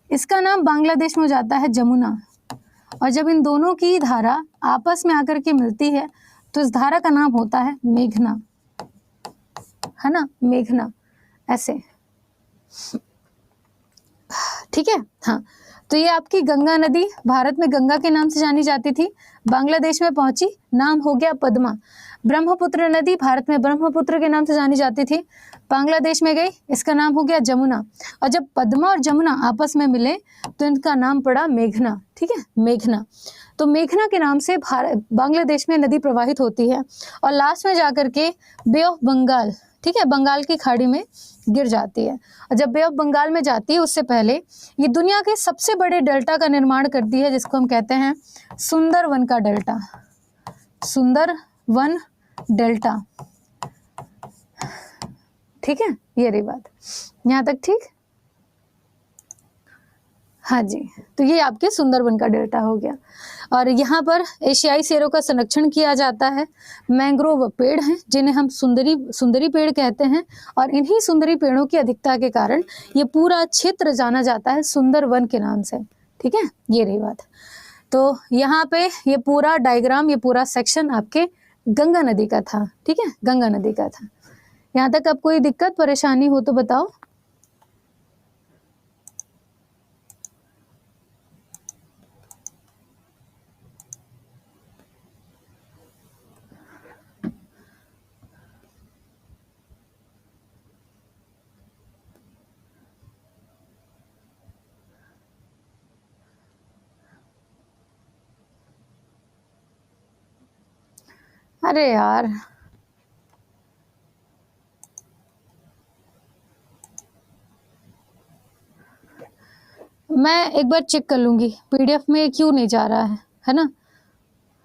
इसका नाम बांग्लादेश में हो जाता है जमुना, और जब इन दोनों की धारा आपस में आकर के मिलती है तो इस धारा का नाम होता है मेघना, है ना, मेघना, ऐसे, ठीक है, हाँ। तो ये आपकी गंगा नदी भारत में गंगा के नाम से जानी जाती थी, बांग्लादेश में पहुंची, नाम हो गया पद्मा। ब्रह्मपुत्र नदी भारत में ब्रह्मपुत्र के नाम से जानी जाती थी, बांग्लादेश में गई, इसका नाम हो गया जमुना, और जब पद्मा और जमुना आपस में मिले तो इनका नाम पड़ा मेघना, ठीक है, मेघना। तो मेघना के नाम से बांग्लादेश में नदी प्रवाहित होती है, और लास्ट में जाकर के बे ऑफ बंगाल, ठीक है, बंगाल की खाड़ी में गिर जाती है, और जब बे ऑफ बंगाल में जाती है उससे पहले ये दुनिया के सबसे बड़े डेल्टा का निर्माण करती है, जिसको हम कहते हैं सुंदरवन का डेल्टा, सुंदरवन डेल्टा, ठीक है, ये रही बात, यहाँ तक ठीक, हाँ जी। तो ये आपके सुंदरवन का डेल्टा हो गया, और यहाँ पर एशियाई शेरों का संरक्षण किया जाता है। मैंग्रोव पेड़ हैं जिन्हें हम सुंदरी पेड़ कहते हैं, और इन्हीं सुंदरी पेड़ों की अधिकता के कारण ये पूरा क्षेत्र जाना जाता है सुंदरवन के नाम से, ठीक है, ये रही बात। तो यहाँ पे ये पूरा डायग्राम, ये पूरा सेक्शन आपके गंगा नदी का था, ठीक है, गंगा नदी का था। यहाँ तक अब कोई दिक्कत परेशानी हो तो बताओ। अरे यार, मैं एक बार चेक कर लूंगी पीडीएफ में क्यों नहीं जा रहा है ना।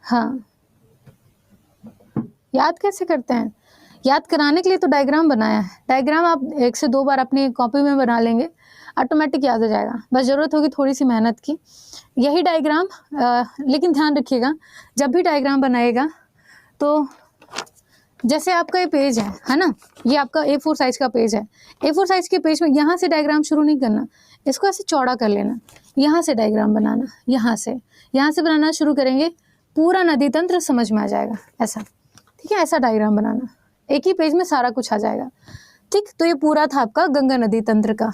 हाँ, याद कैसे करते हैं, याद कराने के लिए तो डायग्राम बनाया है, डायग्राम आप 1 से 2 बार अपनी कॉपी में बना लेंगे, ऑटोमेटिक याद हो जाएगा, बस ज़रूरत होगी थोड़ी सी मेहनत की। यही डायग्राम, लेकिन ध्यान रखिएगा जब भी डायग्राम बनाएगा तो जैसे आपका ये पेज है ना, ये आपका A4 साइज का पेज है, A4 साइज के पेज में यहाँ से डायग्राम शुरू नहीं करना, इसको ऐसे चौड़ा कर लेना, यहाँ से डायग्राम बनाना, यहाँ से बनाना शुरू करेंगे, पूरा नदी तंत्र समझ में आ जाएगा, ऐसा, ठीक है, ऐसा डायग्राम बनाना, एक ही पेज में सारा कुछ आ जाएगा, ठीक। तो ये पूरा था आपका गंगा नदी तंत्र का।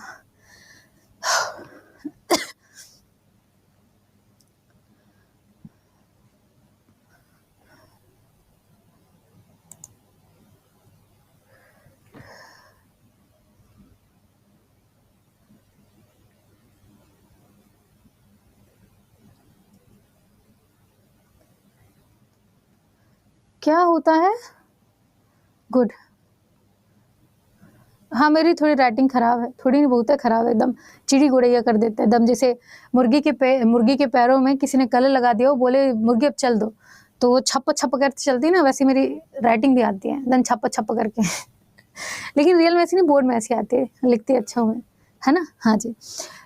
क्या होता है, गुड। हाँ, मेरी थोड़ी राइटिंग खराब है, थोड़ी नहीं बहुत है खराब है, एकदम चिड़ी गुड़ैया कर देते हैं, एकदम जैसे मुर्गी के पैरों में किसी ने कलर लगा दिया, वो बोले मुर्गी अब चल दो, तो वो छप छप करके चलती है ना, वैसे मेरी राइटिंग भी आती है एकदम छप छप करके। लेकिन रियल में ऐसी नहीं, बोर्ड में ऐसी आती है, लिखती अच्छा हूँ मैं, है ना। हाँ जी,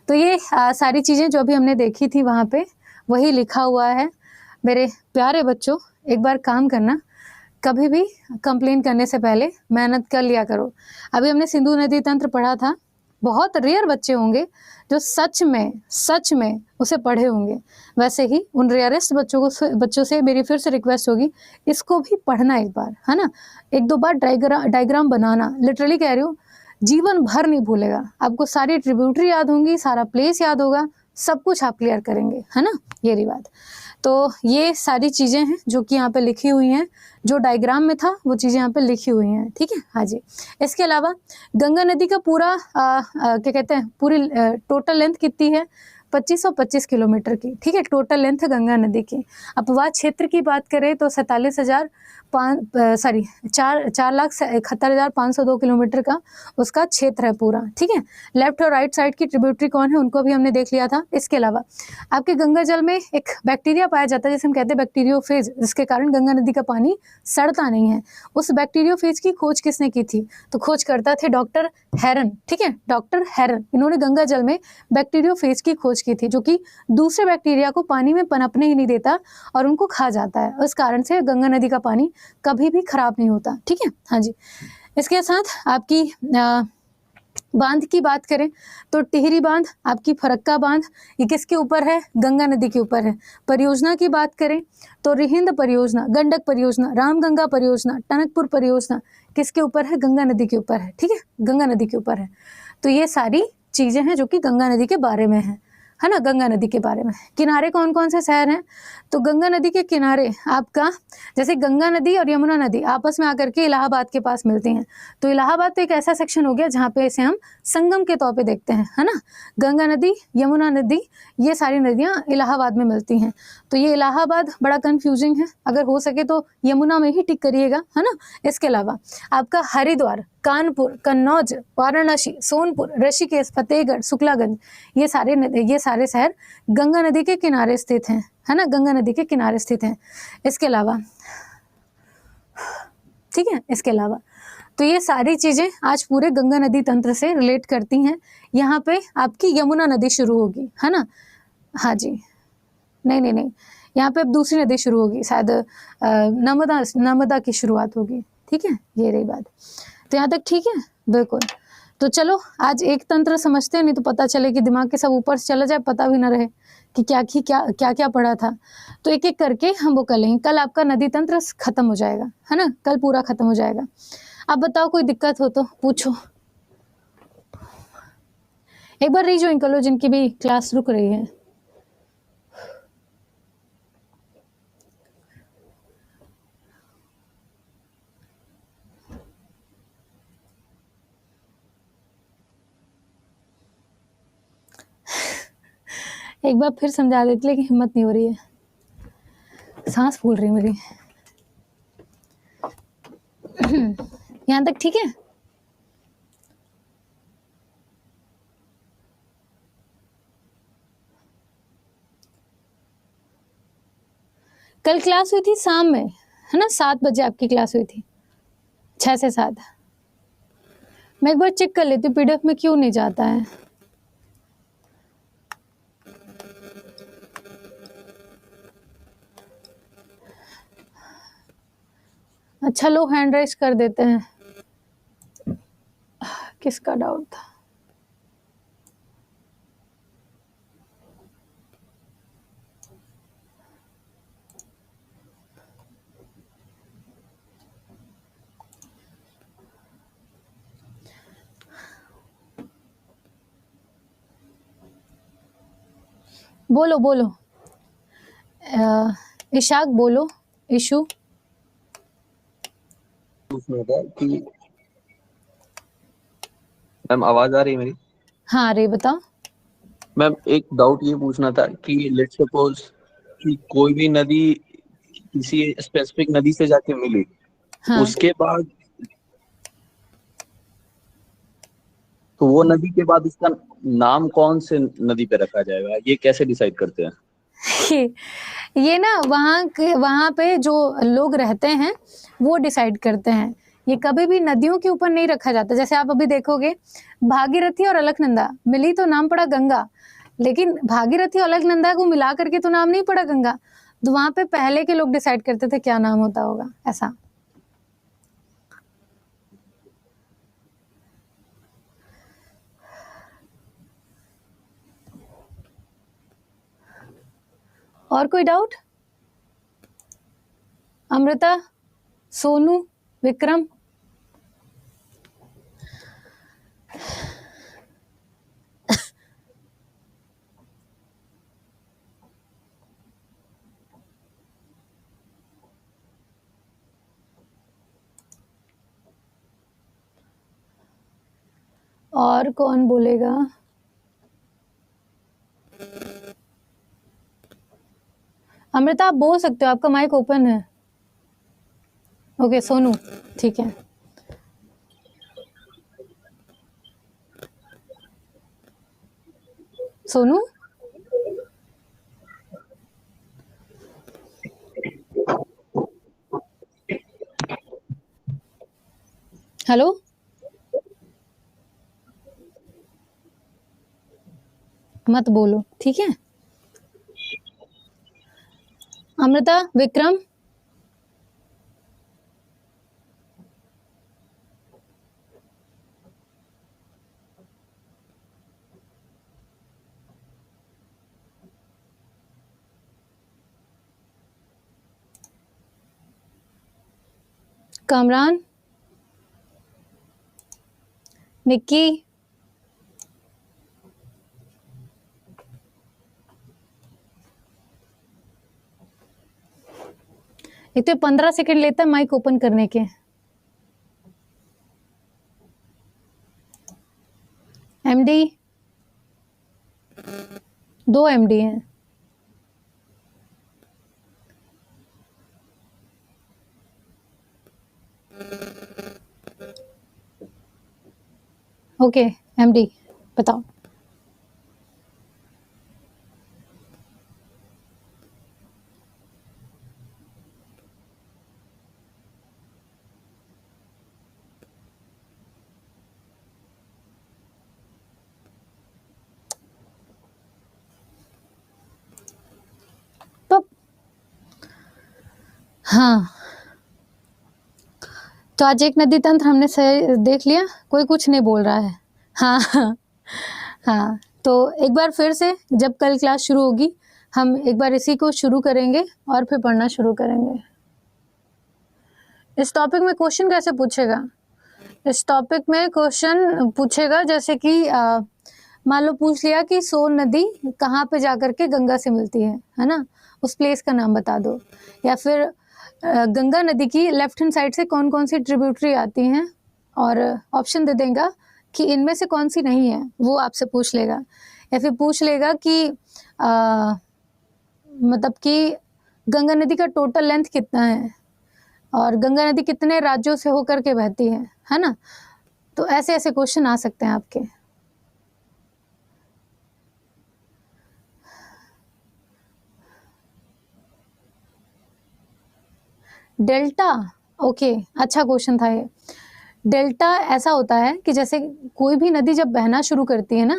तो ये सारी चीज़ें जो अभी हमने देखी थी वहाँ पे वही लिखा हुआ है। मेरे प्यारे बच्चों, एक बार काम करना, कभी भी कंप्लेन करने से पहले मेहनत कर लिया करो। अभी हमने सिंधु नदी तंत्र पढ़ा था, बहुत रेयर बच्चे होंगे जो सच में उसे पढ़े होंगे। वैसे ही उन रेयरेस्ट बच्चों से मेरी फिर से रिक्वेस्ट होगी, इसको भी पढ़ना एक बार, है ना। 1-2 बार डायग्राम बनाना, लिटरली कह रही हूँ, जीवन भर नहीं भूलेगा। आपको सारी ट्रिब्यूटरी याद होंगी, सारा प्लेस याद होगा, सब कुछ आप क्लियर करेंगे, है ना। ये रही बात। तो ये सारी चीज़ें हैं जो कि यहाँ पे लिखी हुई हैं, जो डायग्राम में था वो चीज़ें यहाँ पे लिखी हुई हैं, ठीक है। हाँ जी, इसके अलावा गंगा नदी का पूरा क्या कहते हैं, पूरी टोटल लेंथ कितनी है, 2525 किलोमीटर की, ठीक है, टोटल लेंथ है गंगा नदी की। अपवाद क्षेत्र की बात करें तो 4,71,502 किलोमीटर का उसका क्षेत्र है पूरा, ठीक है। लेफ्ट और राइट साइड की ट्रिब्यूटरी कौन है, उनको भी हमने देख लिया था। इसके अलावा आपके गंगा जल में एक बैक्टीरिया पाया जाता है जिसे हम कहते हैं बैक्टीरियोफेज, जिसके कारण गंगा नदी का पानी सड़ता नहीं है। उस बैक्टीरियोफेज की खोज किसने की थी, तो खोज करता थे डॉक्टर हेरन, ठीक है, डॉक्टर हेरन। इन्होंने गंगा जल में बैक्टीरियोफेज की खोज की थी, जो कि दूसरे बैक्टीरिया को पानी में पनपने ही नहीं देता और उनको खा जाता है। उस कारण से गंगा नदी का पानी कभी भी खराब नहीं होता, ठीक है। हाँ जी, इसके साथ आपकी बांध की बात करें तो टिहरी बांध, आपकी फरक्का बांध, ये किसके ऊपर है, गंगा नदी के ऊपर है। परियोजना की बात करें तो रिहिंद परियोजना, गंडक परियोजना, रामगंगा परियोजना, टनकपुर परियोजना किसके ऊपर है, गंगा नदी के ऊपर है, ठीक है, गंगा नदी के ऊपर है। तो ये सारी चीज़ें हैं जो कि गंगा नदी के बारे में है ना, गंगा नदी के बारे में। किनारे कौन कौन से शहर हैं, तो गंगा नदी के किनारे आपका, जैसे गंगा नदी और यमुना नदी आपस में आकर के इलाहाबाद के पास मिलती हैं, तो इलाहाबाद तो एक ऐसा सेक्शन हो गया जहाँ पे इसे हम संगम के तौर पे देखते हैं, है ना। गंगा नदी, यमुना नदी, ये सारी नदियाँ इलाहाबाद में मिलती हैं। तो ये इलाहाबाद बड़ा कन्फ्यूजिंग है, अगर हो सके तो यमुना में ही टिक करिएगा, है ना। इसके अलावा आपका हरिद्वार, कानपुर, कन्नौज, वाराणसी, सोनपुर, ऋषिकेश, फतेहगढ़, शुक्लागंज, ये सारे शहर गंगा नदी के किनारे स्थित हैं, है ना, गंगा नदी के किनारे स्थित हैं। इसके अलावा, ठीक है, इसके अलावा तो ये सारी चीज़ें आज पूरे गंगा नदी तंत्र से रिलेट करती हैं। यहाँ पे आपकी यमुना नदी शुरू होगी, है ना। हाँ जी, नहीं, यहाँ पे अब दूसरी नदी शुरू होगी, शायद नर्मदा की शुरुआत होगी, ठीक है। ये रही बात, तो यहाँ तक ठीक है, बिल्कुल। तो चलो आज एक तंत्र समझते हैं, नहीं तो पता चले कि दिमाग के सब ऊपर से चला जाए, पता भी ना रहे कि क्या पढ़ा था। तो एक एक करके हम वो कर लेंगे। कल आपका नदी तंत्र खत्म हो जाएगा, है ना, कल पूरा खत्म हो जाएगा। आप बताओ, कोई दिक्कत हो तो पूछो। एक बार रीजॉइन कर लो जिनकी भी क्लास रुक रही है। एक बार फिर समझा देती, लेकिन हिम्मत नहीं हो रही है, सांस फूल रही मेरी। यहाँ तक ठीक है। कल क्लास हुई थी शाम में, है ना, 7 बजे आपकी क्लास हुई थी, 6 से 7। मैं एक बार चेक कर लेती हूँ पीडीएफ में क्यों नहीं जाता है। अच्छा लो, हैंड राइज कर देते हैं, किसका डाउट था। बोलो इशाक, बोलो इशू। पूछना था कि मैम आवाज आ रही है मेरी? हाँ अरे बताओ। मैम एक डाउट ये पूछना था कि लेट्स सपोज कि कोई भी नदी किसी स्पेसिफिक नदी से जाके मिली, हाँ, उसके बाद तो वो नदी के बाद उसका नाम कौन से नदी पे रखा जाएगा, ये कैसे डिसाइड करते हैं? ये ना वहाँ पे जो लोग रहते हैं वो डिसाइड करते हैं। ये कभी भी नदियों के ऊपर नहीं रखा जाता। जैसे आप अभी देखोगे भागीरथी और अलकनंदा मिली तो नाम पड़ा गंगा, लेकिन भागीरथी और अलकनंदा को मिला करके तो नाम नहीं पड़ा गंगा। तो वहां पे पहले के लोग डिसाइड करते थे क्या नाम होता होगा, ऐसा। और कोई डाउट? अमृता, सोनू, विक्रम? और कौन बोलेगा? अमृता आप बोल सकते हो, आपका माइक ओपन है। ओके सोनू, ठीक है। सोनू, हेलो, मत बोलो, ठीक है। अमृता, विक्रम? कामरान, निक्की? एक तो 15 सेकंड लेता है माइक ओपन करने के। एमडी, 2 एमडी हैं। ओके एमडी बताओ। तो हाँ, तो आज एक नदी तंत्र हमने देख लिया, कोई कुछ नहीं बोल रहा है। हाँ हाँ हाँ, तो एक बार फिर से जब कल क्लास शुरू होगी हम एक बार इसी को शुरू करेंगे और फिर पढ़ना शुरू करेंगे। इस टॉपिक में क्वेश्चन कैसे पूछेगा? इस टॉपिक में क्वेश्चन पूछेगा जैसे कि मान लो पूछ लिया कि सोन नदी कहाँ पे जाकर के गंगा से मिलती है ना, उस प्लेस का नाम बता दो। या फिर गंगा नदी की लेफ्ट हैंड साइड से कौन कौन सी ट्रिब्यूटरी आती हैं, और ऑप्शन दे देगा कि इनमें से कौन सी नहीं है, वो आपसे पूछ लेगा। या फिर पूछ लेगा कि मतलब कि गंगा नदी का टोटल लेंथ कितना है और गंगा नदी कितने राज्यों से होकर के बहती है ना। तो ऐसे ऐसे क्वेश्चन आ सकते हैं आपके। डेल्टा, ओके, अच्छा क्वेश्चन था ये। डेल्टा ऐसा होता है कि जैसे कोई भी नदी जब बहना शुरू करती है ना,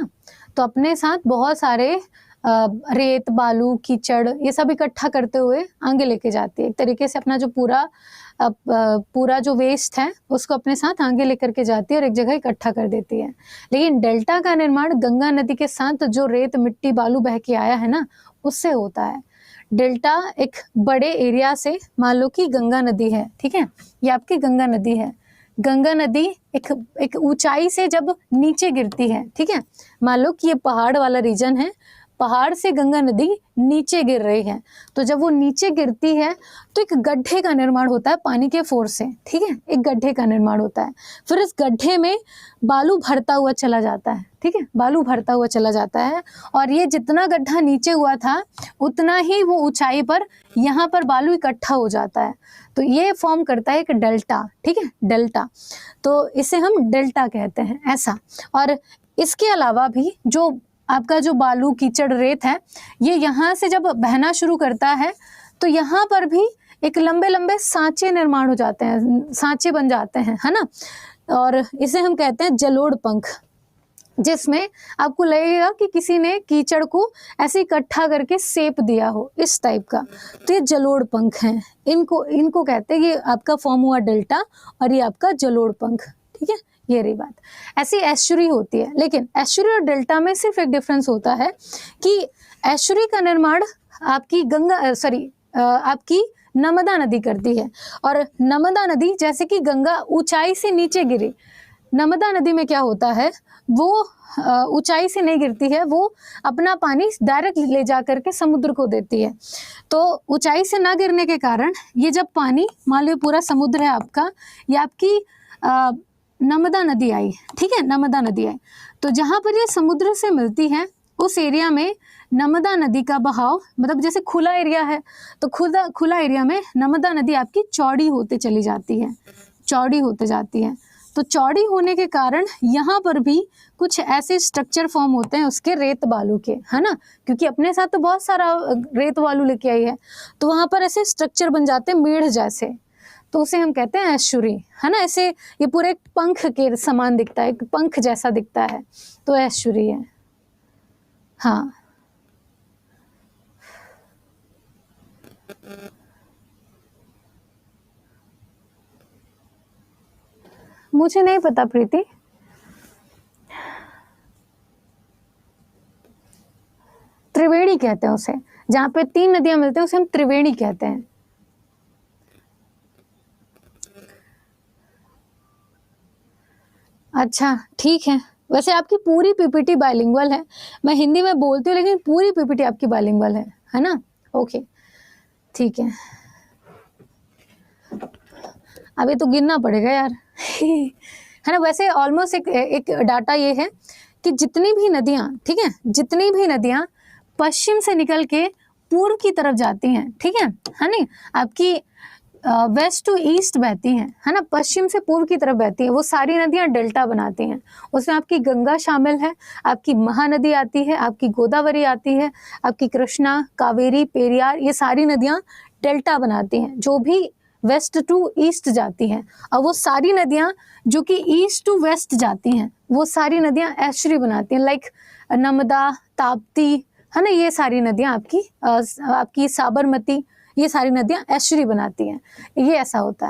तो अपने साथ बहुत सारे रेत, बालू, कीचड़ ये सब इकट्ठा करते हुए आगे लेके जाती है। एक तरीके से अपना जो पूरा जो वेस्ट है उसको अपने साथ आगे लेकर के जाती है और एक जगह इकट्ठा कर देती है। लेकिन डेल्टा का निर्माण गंगा नदी के साथ जो रेत, मिट्टी, बालू बह के आया है ना, उससे होता है। डेल्टा एक बड़े एरिया से, मान लो कि गंगा नदी है, ठीक है, ये आपकी गंगा नदी है। गंगा नदी एक ऊंचाई से जब नीचे गिरती है, ठीक है, मान लो कि ये पहाड़ वाला रीजन है, पहाड़ से गंगा नदी नीचे गिर रही है, तो जब वो नीचे गिरती है तो एक गड्ढे का निर्माण होता है पानी के फोर्स से, ठीक है, एक गड्ढे का निर्माण होता है। फिर इस गड्ढे में बालू भरता हुआ चला जाता है, ठीक है, बालू भरता हुआ चला जाता है, और ये जितना गड्ढा नीचे हुआ था उतना ही वो ऊंचाई पर यहाँ पर बालू इकट्ठा हो जाता है, तो ये फॉर्म करता है एक डेल्टा, ठीक है, डेल्टा। तो इसे हम डेल्टा कहते हैं, ऐसा। और इसके अलावा भी जो आपका जो बालू, कीचड़, रेत है, ये यहाँ से जब बहना शुरू करता है तो यहाँ पर भी एक लंबे लंबे सांचे निर्माण हो जाते हैं, सांचे बन जाते हैं, है ना। और इसे हम कहते हैं जलोढ़ पंख, जिसमें आपको लगेगा कि किसी ने कीचड़ को ऐसे इकट्ठा करके सेप दिया हो, इस टाइप का। तो ये जलोढ़ पंख हैं, इनको कहते हैं, ये आपका फॉर्म हुआ डेल्टा और ये आपका जलोढ़ पंख, ठीक है। ये रही बात। ऐसी एस्चुरी होती है, लेकिन एस्चुरी और डेल्टा में सिर्फ एक डिफरेंस होता है कि एस्चुरी का निर्माण आपकी आपकी नर्मदा नदी करती है, और नर्मदा नदी जैसे कि गंगा ऊंचाई से नीचे गिरी, नर्मदा नदी में क्या होता है, वो ऊंचाई से नहीं गिरती है, वो अपना पानी डायरेक्ट ले जा करके समुद्र को देती है। तो ऊंचाई से ना गिरने के कारण ये जब पानी, मान लो पूरा समुद्र है आपका, ये आपकी नर्मदा नदी आई, ठीक है, नर्मदा नदी आई, तो जहाँ पर ये समुद्र से मिलती है उस एरिया में नर्मदा नदी का बहाव, मतलब जैसे खुला एरिया है, तो खुला एरिया में नर्मदा नदी आपकी चौड़ी होते चली जाती है, चौड़ी होते जाती है। तो चौड़ी होने के कारण यहाँ पर भी कुछ ऐसे स्ट्रक्चर फॉर्म होते हैं उसके, रेत बालू के, है ना, क्योंकि अपने साथ तो बहुत सारा रेत बालू लेके आई है, तो वहाँ पर ऐसे स्ट्रक्चर बन जाते हैं मेढ़ जैसे, तो उसे हम कहते हैं एस्चुरी, है ना। ऐसे ये पूरे एक पंख के समान दिखता है, एक पंख जैसा दिखता है, तो एस्चुरी है। हाँ, मुझे नहीं पता प्रीति, त्रिवेणी कहते हैं उसे, जहाँ पे 3 नदियां मिलते हैं उसे हम त्रिवेणी कहते हैं। अच्छा ठीक है, वैसे आपकी पूरी पीपीटी बाइलिंगुअल है, मैं हिंदी में बोलती हूँ लेकिन पूरी पीपीटी आपकी बाइलिंगुअल है ना। ओके ठीक है, अभी तो गिनना पड़ेगा यार है ना। वैसे ऑलमोस्ट एक डाटा ये है कि जितनी भी नदियाँ, ठीक है, जितनी भी नदियाँ पश्चिम से निकल के पूर्व की तरफ जाती हैं, ठीक है नहीं, आपकी वेस्ट टू ईस्ट बहती हैं, है ना, पश्चिम से पूर्व की तरफ बहती हैं, वो सारी नदियाँ डेल्टा बनाती हैं। उसमें आपकी गंगा शामिल है, आपकी महानदी आती है, आपकी गोदावरी आती है, आपकी कृष्णा, कावेरी, पेरियार, ये सारी नदियाँ डेल्टा बनाती हैं, जो भी वेस्ट टू ईस्ट जाती हैं। और वो सारी नदियाँ जो कि ईस्ट टू वेस्ट जाती हैं, वो सारी नदियाँ एस्चुरी बनाती हैं, लाइक नर्मदा, ताप्ती, है ना, ये सारी नदियाँ आपकी साबरमती, ये सारी नदियाँ एस्चुरी बनाती हैं। ये ऐसा होता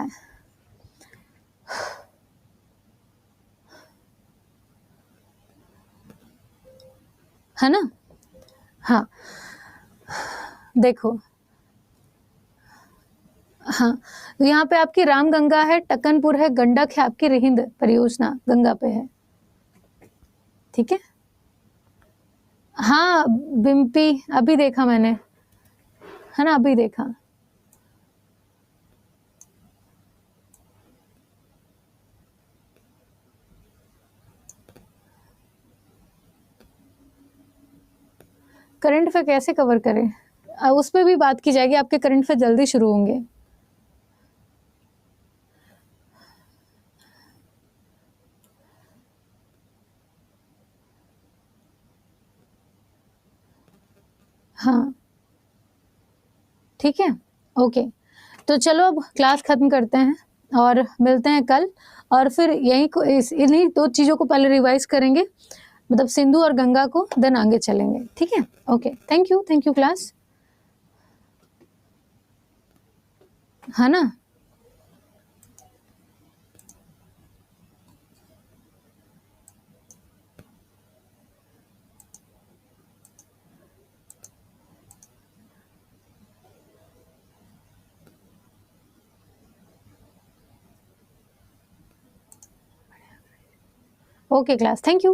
है ना। हाँ देखो, हाँ तो यहाँ पे आपकी रामगंगा है, टक्कनपुर है, गंडक है, आपकी रिहिंद परियोजना गंगा पे है, ठीक है। हाँ बिम्पी, अभी देखा मैंने, है ना, अभी देखा। करंट अफेयर कैसे कवर करें, उस पर भी बात की जाएगी, आपके करंट अफेयर जल्दी शुरू होंगे। हाँ ठीक है, ओके, तो चलो अब क्लास खत्म करते हैं और मिलते हैं कल, और फिर इन्हीं 2 चीज़ों को पहले रिवाइज करेंगे, मतलब सिंधु और गंगा को, देन आगे चलेंगे, ठीक है। ओके, थैंक यू क्लास, है ना। Okay class, thank you.